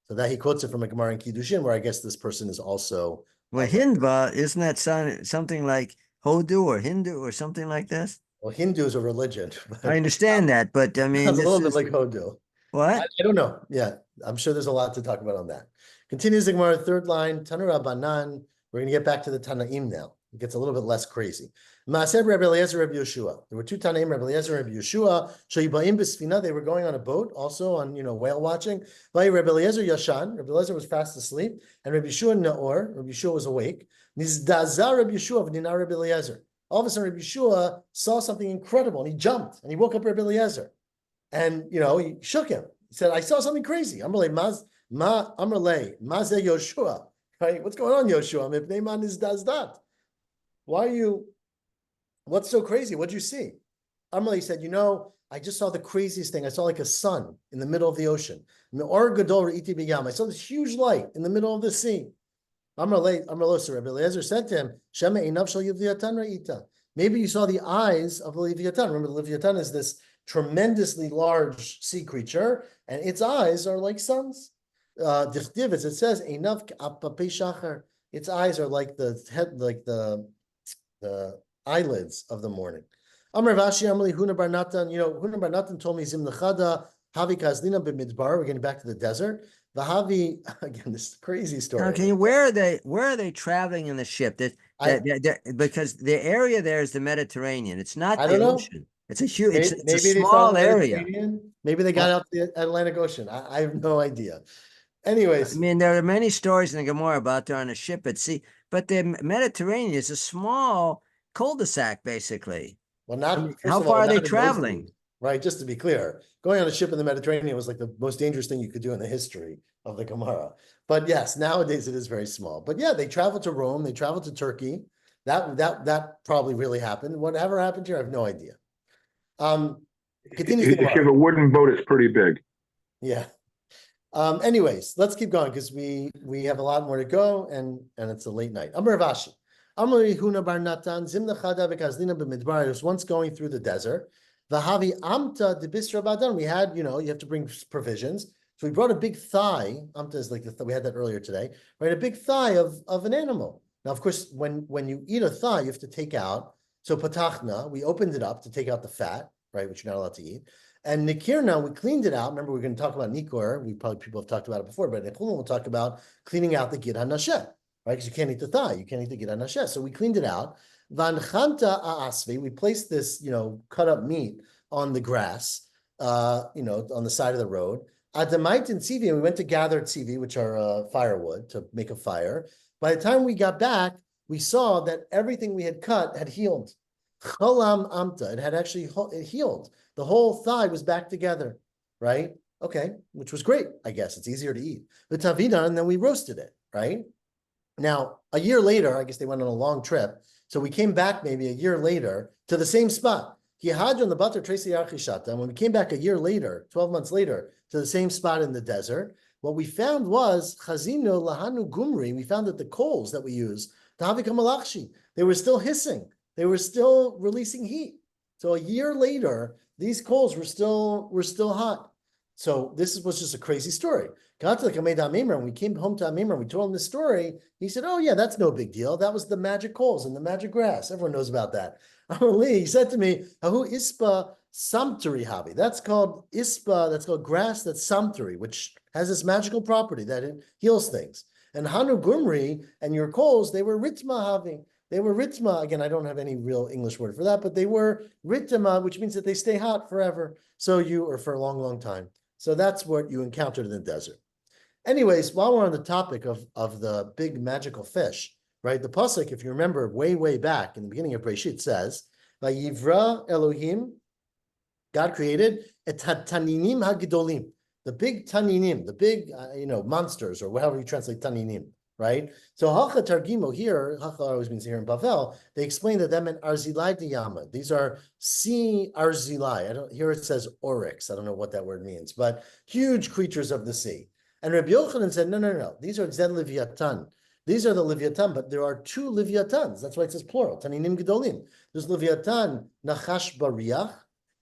So that he quotes it from a Gemara in Kiddushin, where I guess this person is also. Well, Hindva, isn't that something like Hodu or Hindu or something like this? Well, Hindu is a religion. I understand that, but I mean, It's a this little bit is like Hodu. what? I don't know. Yeah, I'm sure there's a lot to talk about on that. Continues the Gemara, third line, Tanura Banan. We're going to get back to the Tanaim now. It gets a little bit less crazy. Maaser Rabbi Eliezer, Rabbi Yeshua. There were two Tanaim, Rabbi Eliezer, Rabbi Yeshua. Shoyibaim b'sfina. They were going on a boat, also on whale watching. Rabbi Eliezer Yashan. Rabbi Eliezer was fast asleep, and Rabbi Yeshua Naor. Rabbi Yeshua was awake. Nizdaza Rabbi Yeshua v'nina Rabbi Eliezer. All of a sudden, Rabbi Yeshua saw something incredible, and he jumped, and he woke up Rabbi Eliezer, and he shook him. He said, "I saw something crazy." Amarle Maze Yoshua. Right? What's going on, Yoshua? Mipnei man nizdazdat. Why are you? What's so crazy? What'd you see? Amalei said, I just saw the craziest thing. I saw like a sun in the middle of the ocean. I saw this huge light in the middle of the sea. Rabbi Eliezer said to him, Shema einav shel Leviathan ra'ita. Maybe you saw the eyes of the Leviathan. Remember, the Leviathan is this tremendously large sea creature, and its eyes are like suns. Dichtiv, as it says, einav k'apapei shachar. Its eyes are like the head, like the eyelids of the morning. Amar Vashi Amali Huna Bar Natan. Huna Bar Natan told me Zimnachada Havi Kazlina b'Midbar. We're getting back to the desert. Vahavi, again, this crazy story. Okay, where are they traveling in the ship? Because the area there is the Mediterranean. It's not I the don't know. ocean. It's a huge. It's a Maybe they saw small the area. Mediterranean. Maybe they got out to the Atlantic Ocean. I have no idea. Anyways, I mean, there are many stories in the Gemara about they're on a ship at sea, but the Mediterranean is a small cul-de-sac, basically. well, not I mean, first how of all, far are not they in those traveling? days, right? Just to be clear, going on a ship in the Mediterranean was like the most dangerous thing you could do in the history of the Gemara. But yes, nowadays it is very small. But yeah, they traveled to Rome, they traveled to Turkey. That probably really happened. Whatever happened here, I have no idea. Continues the If you Gemara. have a wooden boat, it's pretty big. Yeah. Anyways, let's keep going because we have a lot more to go and it's a late night. Amar Vashi. Amar Huna Bar Natan Zimna Chada Bekazlina b'Midbar. It was once going through the desert. Vahavi Amta de Bisra Badan. We had, you have to bring provisions. So we brought a big thigh. Amta is like we had that earlier today, right? A big thigh of an animal. Now, of course, when you eat a thigh, you have to take out. So patachna, we opened it up to take out the fat, right, which you're not allowed to eat. And nikirna, we cleaned it out. Remember, we're going to talk about nikor. People have talked about it before, but we'll talk about cleaning out the gid hanasheh, right? Because you can't eat the thigh, you can't eat the gid hanasheh. So we cleaned it out. Van chanta aasvi, we placed this, cut up meat on the grass, on the side of the road. Adamait and tzivi, and we went to gather tzivi, which are firewood to make a fire. By the time we got back, we saw that everything we had cut had healed. Cholam amta, it had actually healed. The whole thigh was back together, right? Okay, which was great, I guess. It's easier to eat. But tavina, and then we roasted it, right? Now, a year later, I guess they went on a long trip. So we came back maybe a year later to the same spot. And when we came back a year later, 12 months later, to the same spot in the desert, what we found was chazino lahanu gumri. We found that the coals that we use, they were still hissing. They were still releasing heat. So a year later, these coals were still hot. So this was just a crazy story. Got to when we came home to Amimra, we told him the story. He said, "Oh yeah, that's no big deal. That was the magic coals and the magic grass. Everyone knows about that." He said to me, "Ahu ispa samturi habi. That's called ispa. That's called grass. That's samturi, which has this magical property that it heals things. And hanu gumri and your coals, they were ritma habi." They were ritma. Again, I don't have any real English word for that, but they were ritma, which means that they stay hot forever. Or for a long, long time. So that's what you encountered in the desert. Anyways, while we're on the topic of the big magical fish, right? The pasuk, if you remember way back in the beginning of Breshit, says, "Vayivra Elohim," God created et taninim hagidolim, the big taninim, the big monsters, or however you translate taninim. Right? So Hacha Targimo here, Hacha always means here in Bavel, they explain that meant Arzilai Diyama. These are sea Arzilai. Here it says oryx. I don't know what that word means, but huge creatures of the sea. And Rabbi Yochanan said, no. These are Zed Leviathan. These are the Leviathan, but there are two Leviathans. That's why it says plural. Taninim Gedolim. There's Leviathan Nachash Bariach.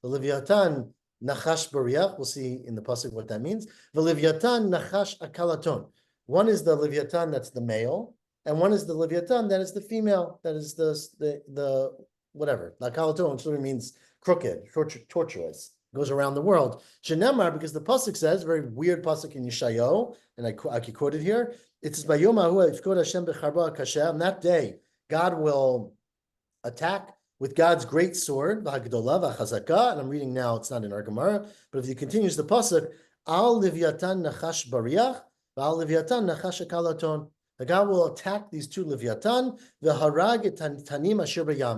The Leviathan Nachash Bariach. We'll see in the pasuk what that means. The Leviathan Nachash Akalaton. One is the Leviathan, that's the male, and one is the Leviathan, that is the female, that is the whatever. La Kalaton literally means crooked, tortuous, goes around the world. Shenemar, because the pasuk says, very weird pasuk in Yeshayahu, and I could quote it here. It says, "Bayomahu ifkod Hashem becharba kasher." On that day, God will attack with God's great sword, v'hagdola v'chazaka. And I'm reading now; it's not in our Gemara, but if you continues the pasuk, al Leviathan nachash bariach. The God will attack these two Leviathan,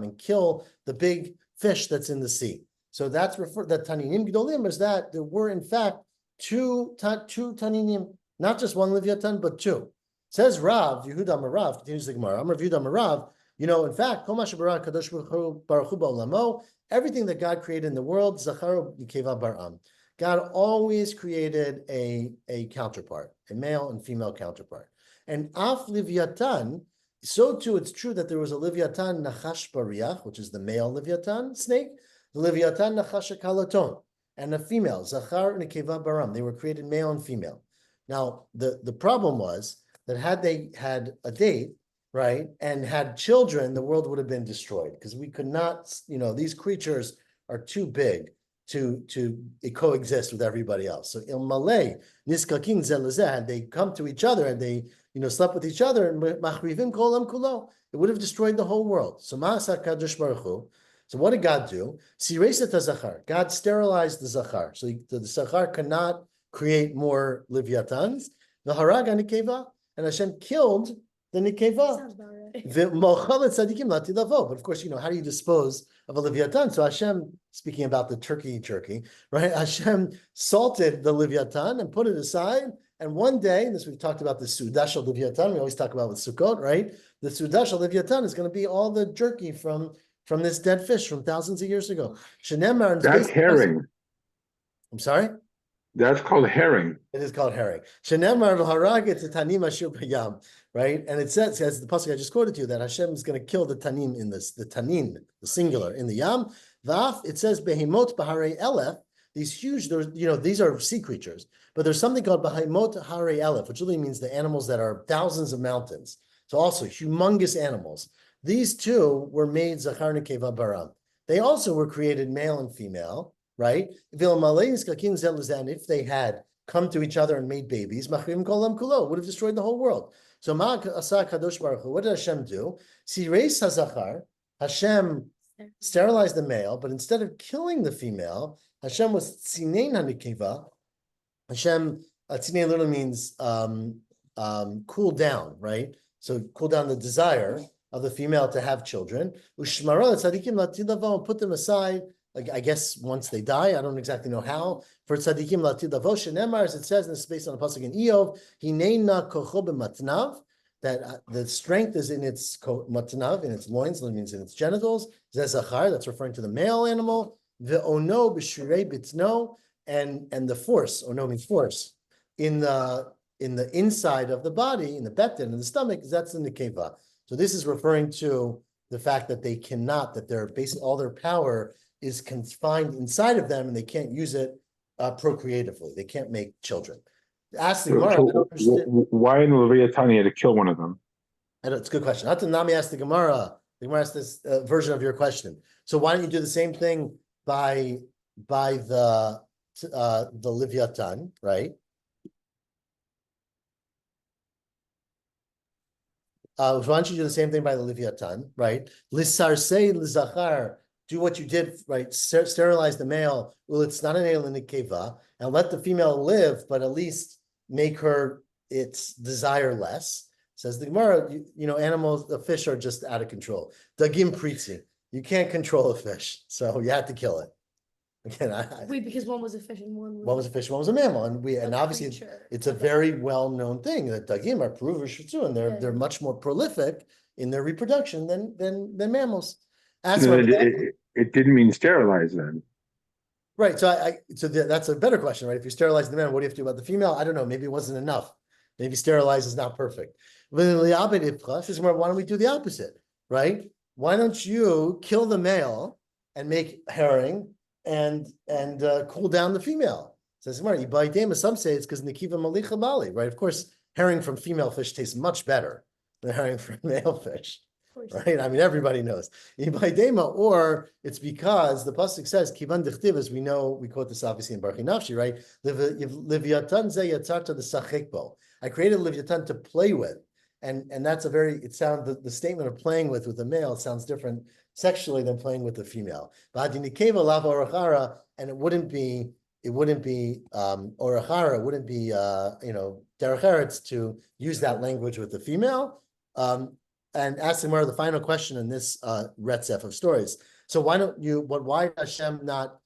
and kill the big fish that's in the sea. So that's that Taninim Gdolim is that there were in fact two Taninim, not just one Leviathan, but two. Says Rav, Yehuda Marav, continues the Gemara, Amar Yehuda Marav, in fact, everything that God created in the world, Zacharu Nikeva Baram. God always created a counterpart, a male and female counterpart. And af Livyatan, so too it's true that there was a Livyatan Nachash Bariach, which is the male Livyatan snake, the Livyatan Nachash Kalaton, and a female, Zachar Nekeva Baram. They were created male and female. Now, the problem was that had they had a date, right, and had children, the world would have been destroyed because we could not, these creatures are too big to coexist with everybody else. So ilmalei niskakin zelazeh, they come to each other and they slept with each other, and machrivim kolam kulo, it would have destroyed the whole world. So ma'asa kadosh baruch hu. So what did God do? Sireset hazachar. God sterilized the zachar. So the zachar cannot create more livyatans. The harag nikeva, and Hashem killed the nikeva. Sounds about right. But of course, how do you dispose of a Leviathan? So Hashem, speaking about the turkey jerky, right? Hashem salted the Leviathan and put it aside. And one day, and this we've talked about the Sudash of Leviathan, we always talk about with Sukkot, right? The Sudash of Leviathan is going to be all the jerky from this dead fish from thousands of years ago. That's herring. I'm sorry? That's called herring. It is called herring. Shenemar v'harag et tanim asher b'yam, right? And it says, as the pasuk I just quoted to you, that Hashem is going to kill the tanim in this, the tanin, the singular, in the yam. V'af, it says behemot b'harei elef. These huge, these are sea creatures, but there's something called behemot harei elef, which really means the animals that are thousands of mountains. So also humongous animals. These two were made zachar nekeva baram. They also were created male and female. Right? And if they had come to each other and made babies, machrim kolam kulo, would have destroyed the whole world. So what did Hashem do? Sireis hazachar, Hashem sterilized the male, but instead of killing the female, Hashem was tzinein hanikeva. Hashem, tzinein literally means cool down, right? So cool down the desire of the female to have children. Ushmara tzadikim latidavo, put them aside. I guess once they die, I don't exactly know how. For tzadikim latid avosh nemar, as it says in the space on the pasuk in Eov, hineina kocho b'matnav, that the strength is in its matnav, in its loins, that means in its genitals. Zezachar, that's referring to the male animal. Ve'ono b'shirei bitno, and the force, ono means force, in the inside of the body, in the betin, in the stomach, that's in the keva. So this is referring to the fact that they cannot, that they're basically all their power is confined inside of them, and they can't use it procreatively. They can't make children. Ask the Gemara. Why in the Leviathan you had to kill one of them? It's a good question. Hatanami asked the Gemara. The Gemara asked this version of your question. So why don't you do the same thing by the Leviathan, right? Why don't you do the same thing by the Leviathan, right? Lisarsei lizachar. Do what you did, right? Sterilize the male. Well, it's not an alien nikeva, and let the female live, but at least make her its desire less. Says the Gemara, animals, the fish are just out of control. Dagim pritzi. You can't control a fish, so you have to kill it. Again, Wait, because one was a fish and one was a fish, one was a mammal, and obviously it's a very well-known thing that dagim are pruvish too, and they're much more prolific in their reproduction than mammals. It didn't mean sterilize then. Right. So that's a better question, right? If you sterilize the man, what do you have to do about the female? I don't know. Maybe it wasn't enough. Maybe sterilize is not perfect. Why don't we do the opposite, right? Why don't you kill the male and make herring and cool down the female? Says some say it's because Nikiva Malicha Mali, right? Of course, herring from female fish tastes much better than herring from male fish. Right, I mean everybody knows. Or it's because the pasuk says kivan dichtiv, as we know, we quote this obviously in Barchi Nafshi, right? Leviathan ze yatzarta the sachekbo. I created Leviathan to play with, and that's it sounds the statement of playing with the male sounds different sexually than playing with the female. And it wouldn't be orachara, it wouldn't be derech eretz to use that language with the female. And ask the Gemara the final question in this retzef of stories. So why did Hashem not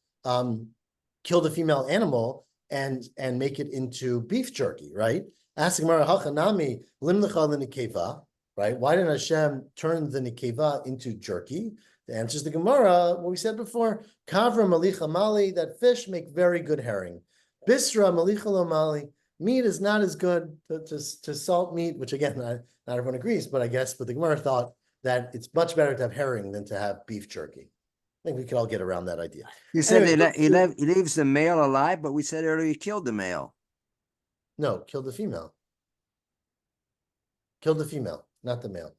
kill the female animal and make it into beef jerky, right? Ask the Gemara, Hachanami limlecha l'nikeva, right? Why didn't Hashem turn the nikeva into jerky? The answer is the Gemara, what we said before, kavra malicha mali, that fish make very good herring. Bisra malicha lo mali, meat is not as good to salt meat, which again, not everyone agrees, but I guess, but the Gemara thought that it's much better to have herring than to have beef jerky. I think we could all get around that idea. You said Anyway, he leaves the male alive, but we said earlier he killed the male. No, killed the female. Killed the female, not the male.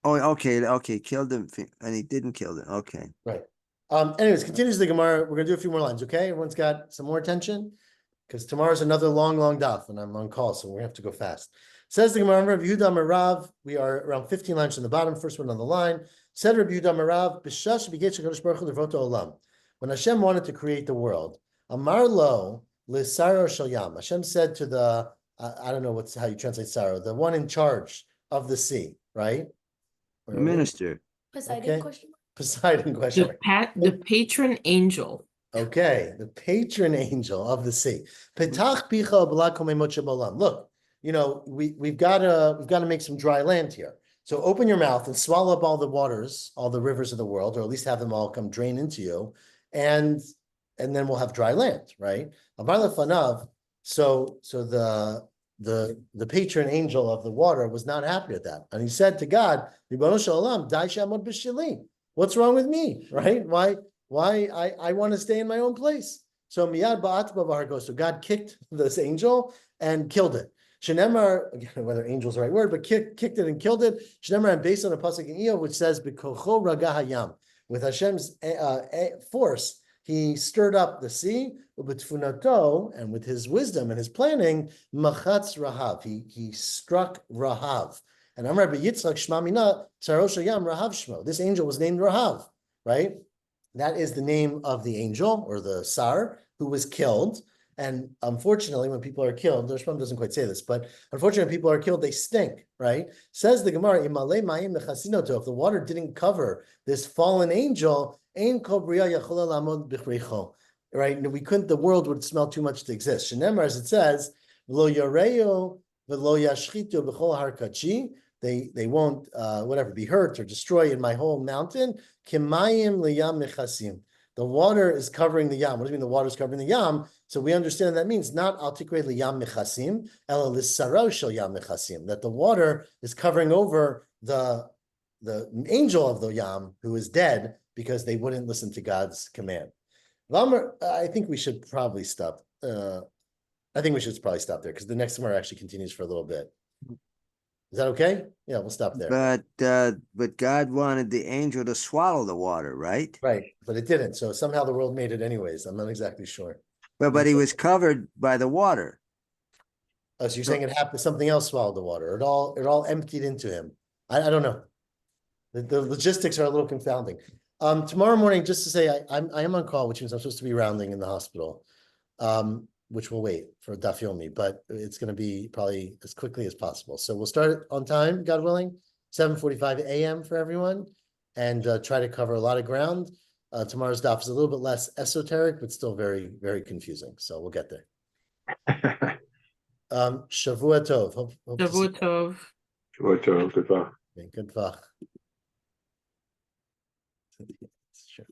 Oh, okay, killed him, and he didn't kill him. Okay. Right. Anyways, continues the Gemara. We're gonna do a few more lines, okay? Everyone's got some more attention? Because tomorrow's another long daf, and I'm on call, so we're gonna have to go fast. Says the Gemara, Rabbi Yehuda Merav, we are around 15 lines from the bottom, first one on the line. Said Rabbi Yehuda Merav, B'shash b'getz HaKadosh Baruch Hu l'vroto olam. When Hashem wanted to create the world, Amar lo l'saro shel yam. Hashem said to the, I don't know how you translate saro, the one in charge of the sea, right? The minister. Poseidon Okay. question mark? Poseidon question. The patron angel. Okay, the patron angel of the sea. Petach picha b'la kol meimot sheba'olam. Look, we've got to make some dry land here. So open your mouth and swallow up all the waters, all the rivers of the world, or at least have them all come drain into you, and then we'll have dry land, right? Amar lefanav. So the patron angel of the water was not happy with that, and he said to God, Ribono shel olam, dai she'amod b'shili. What's wrong with me, right? Why I want to stay in my own place. So miyad ba'at b'vargo. So God kicked this angel and killed it. Shenemar, again, whether angel is the right word, but kicked it and killed it. Shenemar, and based on a pasuk in Iyov, which says b'kocho ragah hayam, with Hashem's force, he stirred up the sea. Ubetfunato, and with his wisdom and his planning, machatz rahav. He struck Rahav. And Amar Yitzchak Shmamina Tsarosh Yam Rahav Shmo. This angel was named Rahav, right? That is the name of the angel or the Sar who was killed. And unfortunately, when people are killed, the Rashbam doesn't quite say this, but unfortunately, when people are killed, they stink, right? Says the Gemara, Imale Mayim Mechasinoto, if the water didn't cover this fallen angel, Ein Kol Bria Yachola Lamod Bichreicho, right? We couldn't, the world would smell too much to exist. Shenemar, as it says, Lo Yareo Velo Yashchitu B'chol Harkachi, they won't be hurt or destroyed in my whole mountain. Kimayim liyam mechasim. The water is covering the yam. What do you mean the water is covering the yam? So we understand that means not altikre liyam mechasim, ela lissaro shel yam mechasim. That the water is covering over the angel of the yam who is dead because they wouldn't listen to God's command. I think we should probably stop. I think we should probably stop there because the next Gemara actually continues for a little bit. Is that okay? Yeah, we'll stop there. But God wanted the angel to swallow the water, right? Right, but it didn't. So somehow the world made it anyways. I'm not exactly sure. But he was covered by the water. Oh, so you're saying it happened? Something else swallowed the water. It all emptied into him. I don't know. The logistics are a little confounding. Tomorrow morning, just to say, I am on call, which means I'm supposed to be rounding in the hospital. Which will wait for Daf Yomi, but it's going to be probably as quickly as possible. So we'll start on time, God willing, 7:45 a.m. for everyone, and try to cover a lot of ground. Tomorrow's Daf is a little bit less esoteric, but still very, very confusing. So we'll get there. Shavua Tov. Hope to see Shavua Sure, Tov. goodbye. you. Good luck. Sure.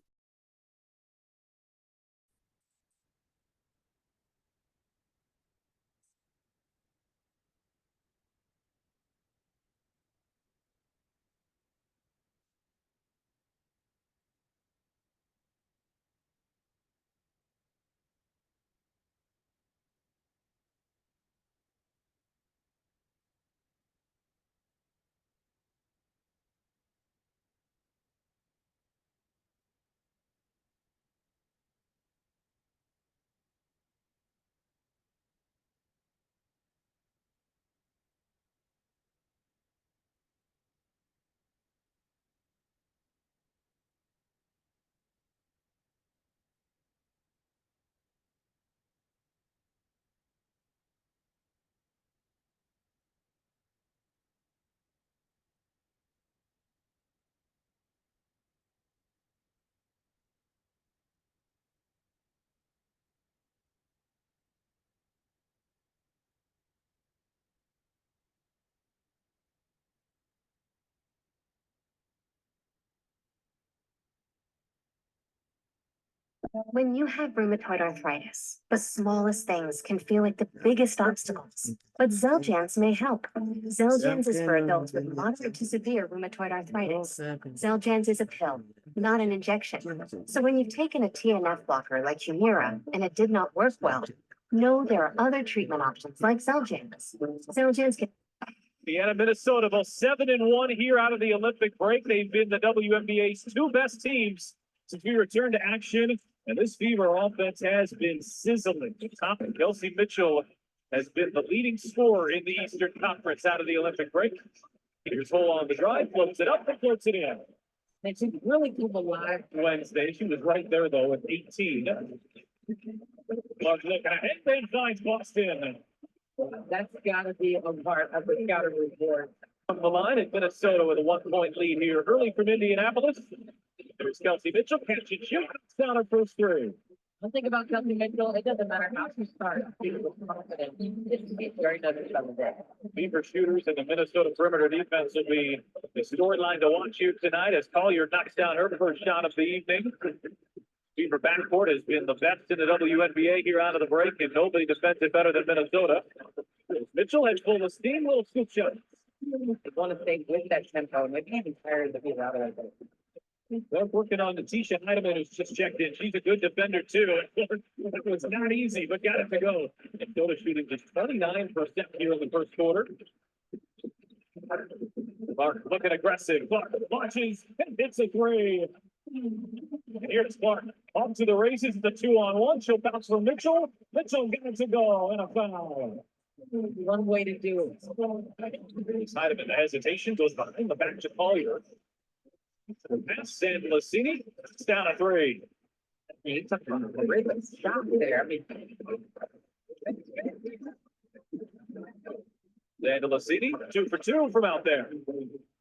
When you have rheumatoid arthritis, the smallest things can feel like the biggest obstacles. But Xeljanz may help. Xeljanz is for adults with moderate to severe rheumatoid arthritis. Xeljanz is a pill, not an injection. So when you've taken a TNF blocker like Humira and it did not work well, know there are other treatment options like Xeljanz. Xeljanz can Indiana, Minnesota, both 7-1 here out of the Olympic break. They've been the WNBA's two best teams since we returned to action. And this Fever offense has been sizzling. Top Kelsey Mitchell has been the leading scorer in the Eastern Conference out of the Olympic break. Here's Hole on the drive, floats it up and floats it in. They should really keep alive. Wednesday, she was right there though with 18. Clark looking ahead, then finds Boston. That's gotta be a part of the scouting report. On the line in Minnesota with a 1-point lead here early from Indianapolis. There's Kelsey Mitchell, catch and shoot, down her first three. One thing about Kelsey Mitchell, it doesn't matter how she starts, she was confident. It's very noticeable there. Beaver shooters and the Minnesota perimeter defense will be the storyline to watch here tonight as Collier knocks down her first shot of the evening. Beaver backcourt has been the best in the WNBA here out of the break, and nobody defends it better than Minnesota. Mitchell has full of steam, little scoop shot. Want to stay with that tempo, maybe even tired to be out of it. They're working on Natisha Heidemann, who's just checked in. She's a good defender, too. It was not easy, but got it to go. Minnesota shooting just 29% here in the first quarter. Clark looking aggressive. Clark launches and hits a three. And here's Clark off to the races. The 2-on-1. She'll bounce for Mitchell. Mitchell got it to go and a foul. One way to do it. Heidemann, the hesitation, goes behind the back to Collier. Pass and Lassini, it's down a three. It's a great shot there. I mean, And Lassini, 2 for 2 from out there.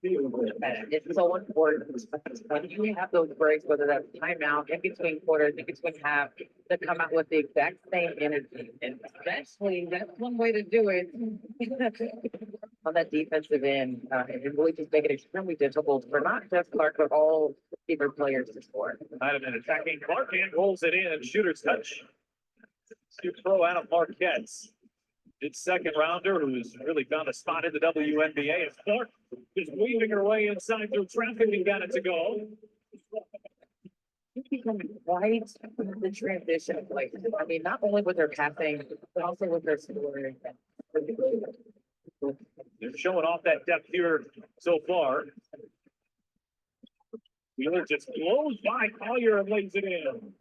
it's so important when you have those breaks, whether that's timeout, in between quarters, in between half, to come out with the exact same energy. And especially that's one way to do it on that defensive end. And really just make it extremely difficult for not just Clark, but all Fever players to score. Heidemann attacking Clark and rolls it in. Shooter's touch. Stu Pro out of Marquette's. It's second rounder who's really found a spot in the WNBA. It's Clark just weaving her way inside through traffic and got it to go. It's becoming quite the transition place. I mean, not only with their passing, but also with their scoring. They're showing off that depth here so far. Wheeler just blows by Collier and lays it in.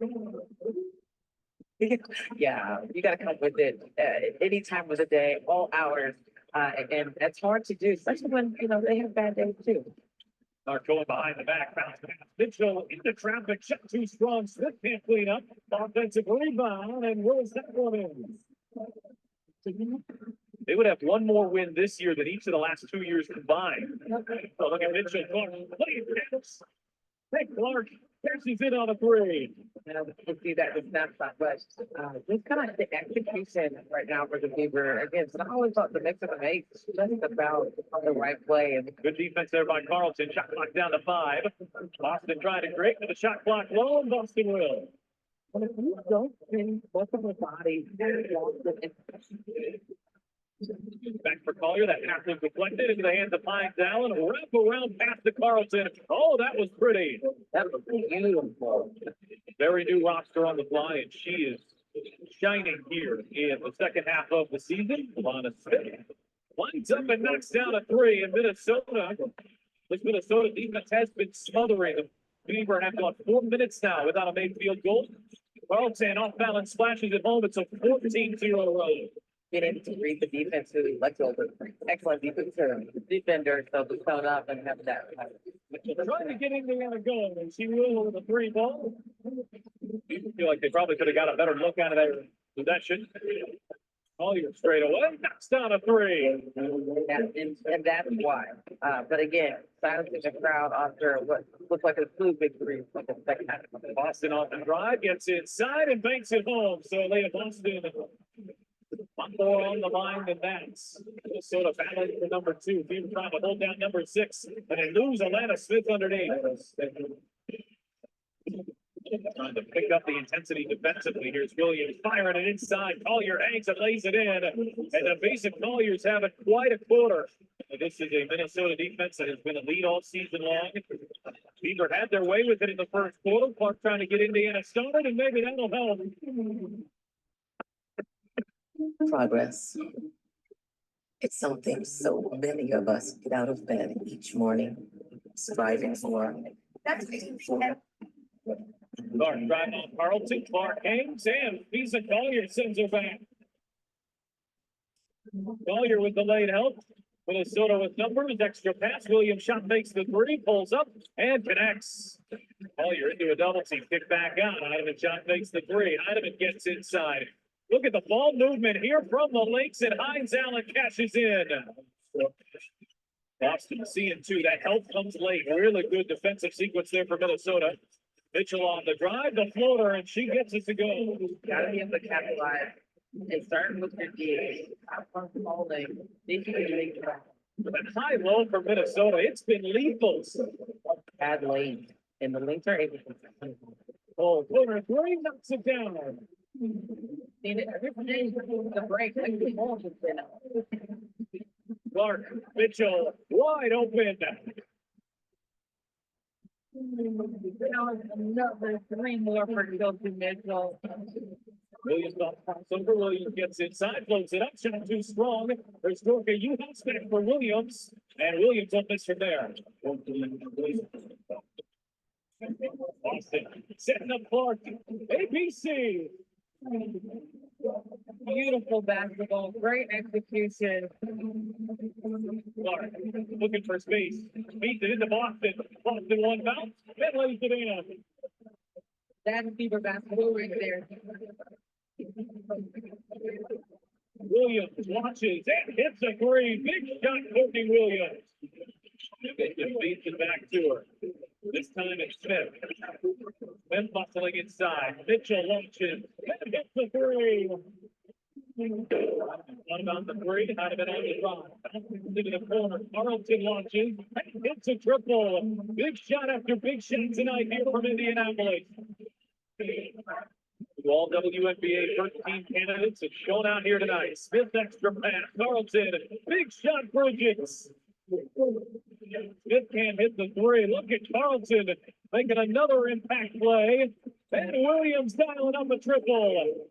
Yeah, you got to come with it any time of the day, all hours. And that's hard to do, especially when, they have bad days too. Clark going behind the back, bounce pass. Mitchell into traffic, shot too strong. Smith can't clean up. Offensive rebound and rolls that one in. They would have one more win this year than each of the last 2 years combined. So look at Mitchell. Clark, hey, Clark, she's in on a three. You see that the snapshot, but just kind of the execution right now for the Fever. Again, it's not always about the mix of the makes, it's just about the right play. And Good defense there by Carlton. Shot clock down to 5. Boston trying to break with the shot clock low, and Boston will. but if you don't spin both of the body, Back for Collier. That pass was deflected into the hands of Pines Allen. Wrap around past to Carlton. Oh, that was pretty. that was beautiful. Very new roster on the fly, and she is shining here in the second half of the season. Alana Smith winds up and knocks down a three in Minnesota. This Minnesota defense has been smothering them. Fever have gone 4 minutes now without a made field goal. Carlton off balance splashes at home. It's a 14-0 run. Getting to read the defense really much over. Excellent defender, so to tone up and have that. Trying to get Indiana going, and she will with a 3 ball. I feel like they probably could have got a better look out of their possession. Collier straight away, knocks down a 3. And that's why. But again, silencing the crowd after what looks like a flu victory for the second half. Boston off the drive, gets inside and banks it home. So Leah Boston, one more on the line than that. Minnesota battling for number 2. Fever trying to hold down number 6, and they lose Alana Smith underneath. Trying to pick up the intensity defensively. Here's Williams firing it inside. Collier hangs and lays it in. And the basic Collier's having quite a quarter. This is a Minnesota defense that has been a lead all season long. Beaver had their way with it in the first quarter. Clark trying to get Indiana started, and maybe that'll help. Progress. It's something so many of us get out of bed each morning, striving for. Clark driving on Carlton. Clark hangs, and Visa Collier sends her back. Collier with the late help. Minnesota with numbers, extra pass. Williams shot makes the three, pulls up and connects. Collier into a double team, kick back out. Heidemann shot makes the three. Heidemann gets inside. Look at the ball movement here from the Lynx, and Hines Allen cashes in. Boston seeing two. That help comes late. Really good defensive sequence there for Minnesota. Mitchell on the drive, the floater, and she gets it to go. Gotta be able to capitalize. And starting with your DA, holding, they can make it. But high low for Minnesota, it's been lethal. Bad late, and the Lynx are able to. Oh, floater three, knocks it down. And every day, the break, like the ball has been out. Clark, Mitchell, wide open. Another three more for Chelsea Mitchell. Williams off crossover. Williams gets inside, floats it up, shot too strong. There's Gorka U-House back for Williams, and Williams up this from there. Boston setting up Clark. ABC. Beautiful basketball, great execution. Clark looking for space. Beats it into Boston. Boston one bounce. Then lays it in. That's Beaver basketball right there. Williams watches and hits a three. Big shot, Courtney Williams. Just beats it back to her. This time it's Smith. Then bustling inside. Mitchell launches and hits the three. What about the three? Heidemann on the drive. Into the corner. Carlton launches and hits a triple. Big shot after big shot tonight here from Indianapolis. All WNBA first team candidates have shown out here tonight. Smith extra pass. Carlton. Big shot, Bridges. Smith can't hit the three. Look at Carlton making another impact play. And Williams dialing up a triple.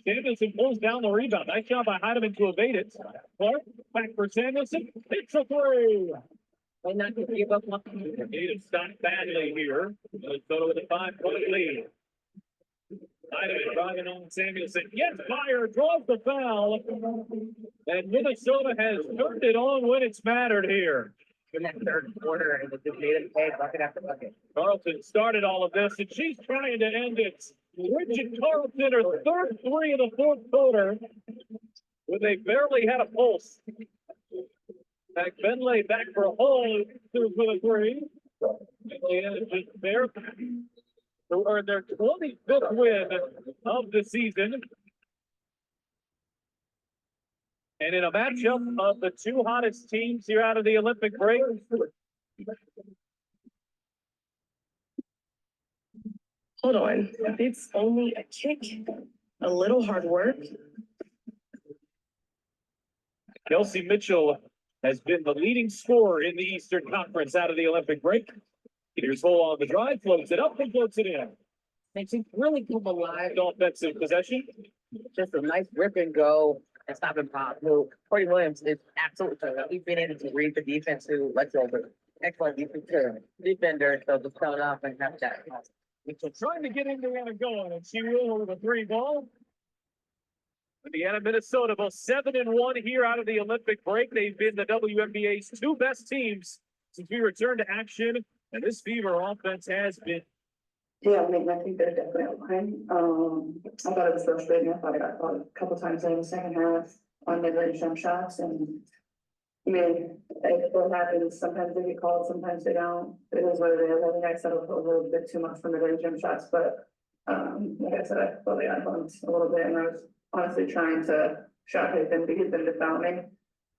Samuelson pulls down the rebound. Nice job by Heidemann to evade it. Clark back for Samuelson. It's a three. Why not to give up one? Need to stop badly here. Minnesota with a 5-point lead. Heidemann driving on Samuelson. Gets fired, draws the foul. And Minnesota has turned it on when it's mattered here. In that third quarter, and the debate pay bucket after bucket. Carlton started all of this, and she's trying to end it. Bridget Carlton, her third three of the fourth quarter, when they barely had a pulse. Back Bentley back for a hole through for the three. And just there. Or their 25th win of the season. And in a matchup of the two hottest teams here out of the Olympic break. Hold on, it's only a kick, a little hard work. Kelsey Mitchell has been the leading scorer in the Eastern Conference out of the Olympic break. Here's Hole on the drive, floats it up and floats it in. Makes it really come alive. Offensive possession. Just a nice rip and go and stop and pop move. Corey Williams is absolutely, he's been able to read the defense who lets over. Excellent defender, so just tell it off and have that. So trying to get Indiana going, and she will with a three ball. Indiana, Minnesota, both 7-1 here out of the Olympic break. They've been the WNBA's two best teams since we returned to action. And this Fever offense has been. Yeah, I think they're definitely outlined. I thought it was frustrating. I thought I got caught a couple times in the second half on mid-range jump shots. And I mean, what happens, sometimes they get called, sometimes they don't. It is what it is. I think I settled a little bit too much for mid-range jump shots, but like I said, I felt like I bumped a little bit, and I was honestly trying to shot hit them to get them to foul me.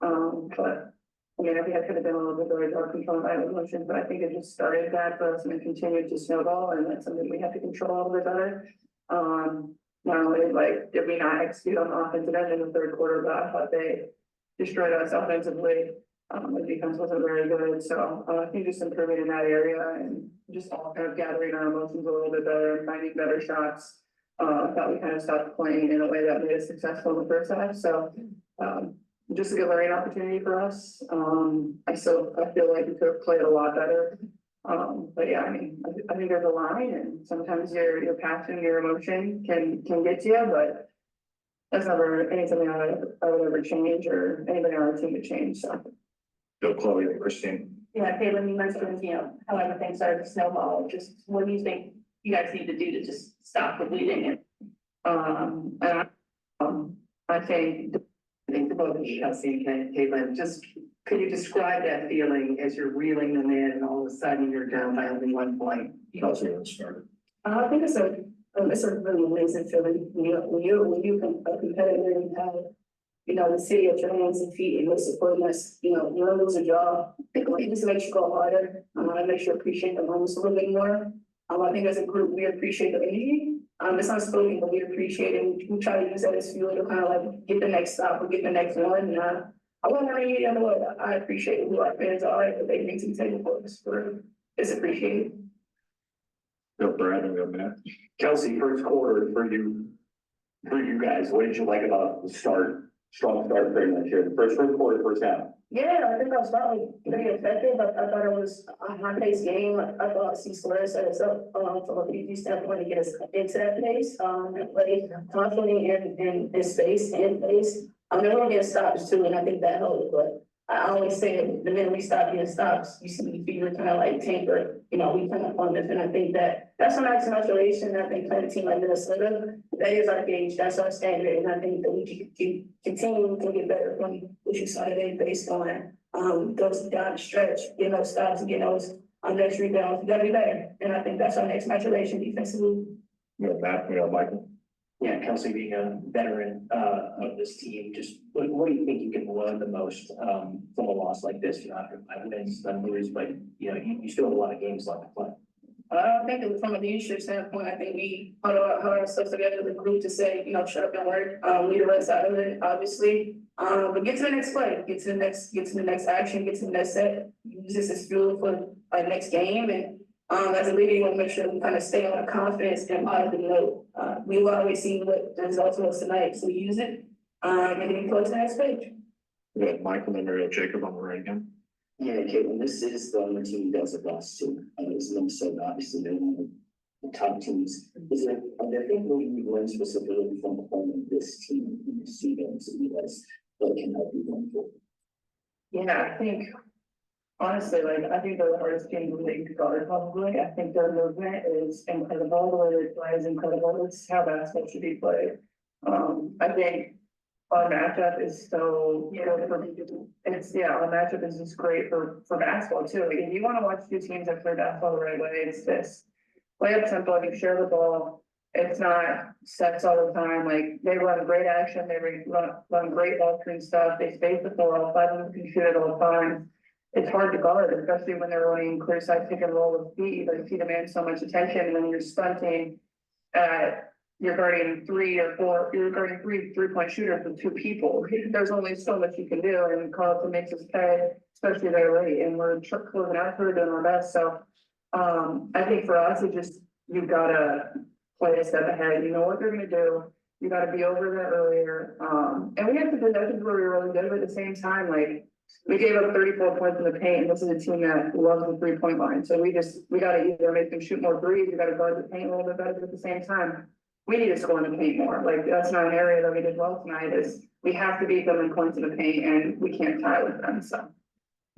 But I mean, I think I could have been a little bit better about controlling my emotions, but I think it just started bad for us and it continued to snowball, and that's something we have to control a little bit better. Not only like did we not execute on the offensive end in the third quarter, but I thought they destroyed us offensively. The defense wasn't very good, so I think just improving in that area and just all kind of gathering our emotions a little bit better and finding better shots. I thought we kind of stopped playing in a way that made us successful in the first half, so just a good learning opportunity for us. I feel like we could have played a lot better. But yeah, I mean, I think there's a line, and sometimes your passion, your emotion can get to you, but that's never anything I would ever change or anybody on our team would change, so. Bill, Chloe, and Christine. Yeah, Caitlin, you mentioned, how everything started to snowball. Just what do you think you guys need to do to just stop the bleeding? And I think To both of you, Chelsea and Caitlin, just could you describe that feeling as you're reeling them in and all of a sudden you're down by only 1 point? I think it's a really amazing feeling when you a competitor and have, the city at your hands and feet and they're supporting us, you don't lose a job. I think it just makes you go harder. It makes you appreciate the moments a little bit more. I think as a group, we appreciate the energy. It's not spoken, but we appreciate it. We try to use that as fuel to kind of like get the next stop or get the next one. And I want to read the other way. I appreciate who our fans are, but they bring to the table for us. It's appreciated. Bill, Brad, and Bill, Matt. Kelsey, first quarter for you guys, what did you like about the start? Strong start pretty much here, the first quarter, first half. Yeah, I think I was probably pretty effective. I thought it was a high-paced game. I thought C-Square set us up from a PG standpoint to get us into that pace. Play confidently in space and pace. They're going to get stops too, and I think that helped. But I always say the minute we stop getting stops, you see the fever kind of like tamper. We kind of fund it, and I think that's a nice maturation. I think playing a team like Minnesota, that is our gauge, that's our standard, and I think that we can continue to get better from what you saw today based on those down the stretch, getting those stops and getting those next rebounds. We gotta be better, and I think that's our next maturation defensively. Matt, Michael. Yeah, Kelsey being a veteran of this team, just what do you think you can learn the most from a loss like this? After 5 wins, then lose, but you still have a lot of games left to play. I think that from a leadership standpoint, I think we hold ourselves together as a group to say, shut up and work, lead the rest out of it, obviously. But get to the next play, get to the next action, get to the next set, use this as fuel for our next game. And as a leader, you want to make sure we kind of stay on our confidence and positive note. We've always seen what the results was tonight, so we use it, and then we go to the next page. We have Michael and Mario Jacob on the right again. Yeah, Caitlin, this is the only team you guys have lost to. It's Minnesota, obviously, they're one of the top teams. Are there things that you learned specifically from playing this team in the seasons that can help you going forward? Yeah, I think, honestly, I think they're the hardest team in the league to guard, probably. I think their movement is incredible, the way they play is incredible. It's how basketball should be played. I think our matchup is so good our matchup is just great for basketball too. Like, if you want to watch two teams that play basketball the right way, it's this. Play up tempo, you share the ball. It's not sets all the time. Like, they run great action, they run great ball screen stuff, they space the floor, all 5 of them can shoot it all the time. It's hard to guard, especially when they're running clear side pick and roll with speed. Like, you demand so much attention, and then you're stunting you're guarding 3 or 4, you're guarding 3-point shooters with 2 people. There's only so much you can do, and Carlton makes us pay, especially very late, and we're closing out, we're doing our best. So I think for us, you've got to play a step ahead. You know what they're going to do. You got to be over there earlier. And we have to do that where we're really good, but at the same time, like, we gave up 34 points in the paint, and this is a team that loves the 3-point line. So we got to either make them shoot more threes, we got to guard the paint a little bit better, but at the same time, we need to score in the paint more. Like, that's not an area that we did well tonight. Is we have to beat them in points in the paint, and we can't tie with them. So,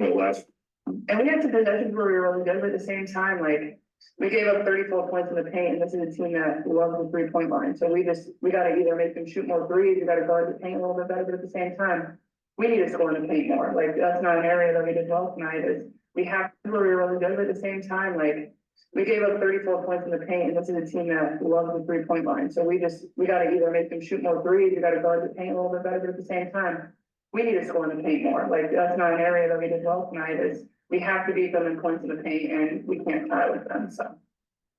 And we have to do that where we're really good, but at the same time, like, we gave up 34 points in the paint, and this is a team that loves the 3-point line. So we got to either make them shoot more threes, we got to guard the paint a little bit better, but at the same time, we need to score in the paint more. Like, that's not an area that we did well tonight. Is we have to where we're really good, but at the same time, like, we gave up 34 points in the paint, and this is a team that loves the 3-point line. So we got to either make them shoot more threes, we got to guard the paint a little bit better, but at the same time, we need to score in the paint more. Like, that's not an area that we did well tonight, is we have to beat them in points in the paint and we can't tie with them, so.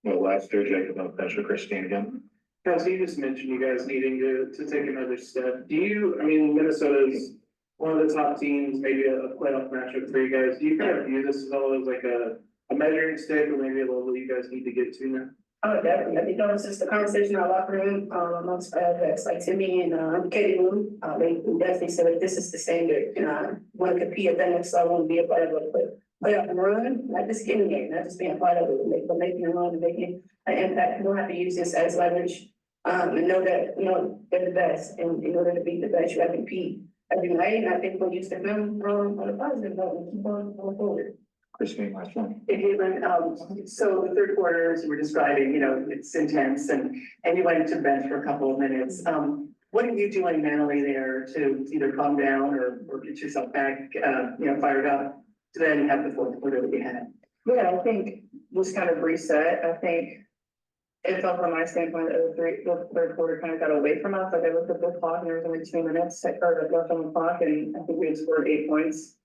Well, last Thursday, I'll finish with Christine again. Kelsey, you just mentioned you guys needing to take another step. Do you, I mean, Minnesota's one of the top teams, maybe a playoff matchup for you guys. Do you kind of view this as all as like a measuring stick or maybe a level you guys need to get to now? Oh, definitely. I think that was just a conversation in our locker room, amongst vets like Timmy and Katie Moon. They definitely said that this is the standard, and want to compete at that next level and be a part of it. But playoff and run, not just getting there, not just being a part of it, but making a run and making an impact. You don't have to use this as leverage. And know that, you know, they're the best, and in order to be the best, you have to compete every night. And I think we'll use the film on a positive note and keep on going forward. Christine, last one. Hey, Caitlin, so the third quarter, as you were describing, you know, it's intense and you went to the bench for a couple of minutes. What are you doing mentally there to either calm down or get yourself back, you know, fired up to then have the fourth quarter that you had? Yeah, I think just kind of reset. I think it felt from my standpoint that the third quarter kind of got away from us. Like, I looked at the clock and there was only 2 minutes or left on the clock, and I think we had scored 8 points.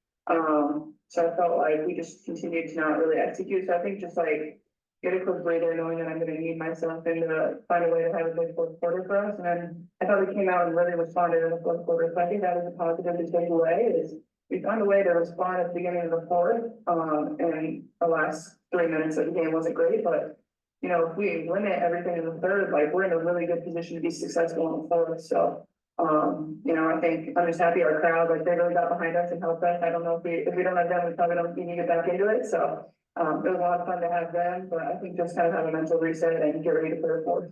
So I felt like we just continued to not really execute. So I think just like get a quick breather, knowing that I'm going to need myself and find a way to have a good fourth quarter for us. And then I thought we came out and really responded in the fourth quarter. So I think that was a positive to take away, is we found a way to respond at the beginning of the fourth. And the last 3 minutes of the game wasn't great, but you know, if we limit everything in the third, like, we're in a really good position to be successful in the fourth. So, you know, I think I'm just happy our crowd, like, they really got behind us and helped us. I don't know if we don't have them, we probably don't need to get back into it. So, it was a lot of fun to have them, but I think just kind of have a mental reset and get ready for the fourth.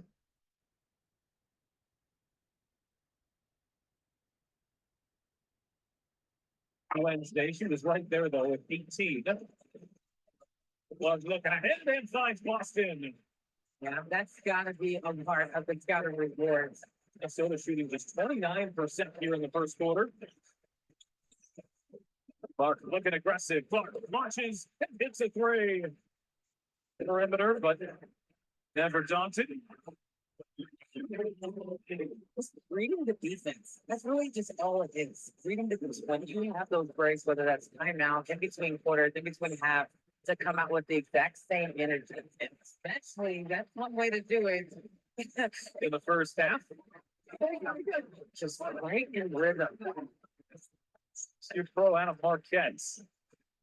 Wednesday, she was right there though with 18. Was looking ahead, then finds Boston. Yeah, that's gotta be a part of the scouting rewards. Minnesota shooting just 29% here in the first quarter. Clark looking aggressive. Clark launches and hits a three. Perimeter, but never daunted. Reading the defense. That's really just all it is. Reading the defense. When you have those breaks, whether that's timeout, in between quarters, in between half, to come out with the exact same energy. And especially, that's one way to do it. In the first half. Just right in rhythm. Your pro Anna Marquette.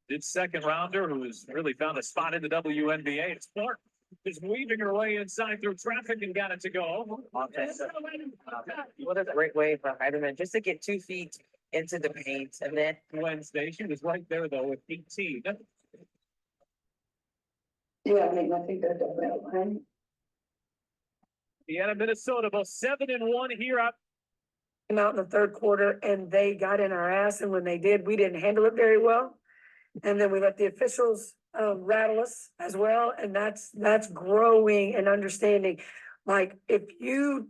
Did second rounder who has really found a spot in the WNBA. It's Clark just weaving her way inside through traffic and got it to go. What a great way for Heidemann just to get 2 feet into the paint. And then Wednesday, she was right there though with 18. Yeah, I think they're definitely outlined. Indiana, Minnesota, both 7-1 here up. Came out in the third quarter and they got in our ass, and when they did, we didn't handle it very well. And then we let the officials rattle us as well, and that's growing and understanding. Like, if you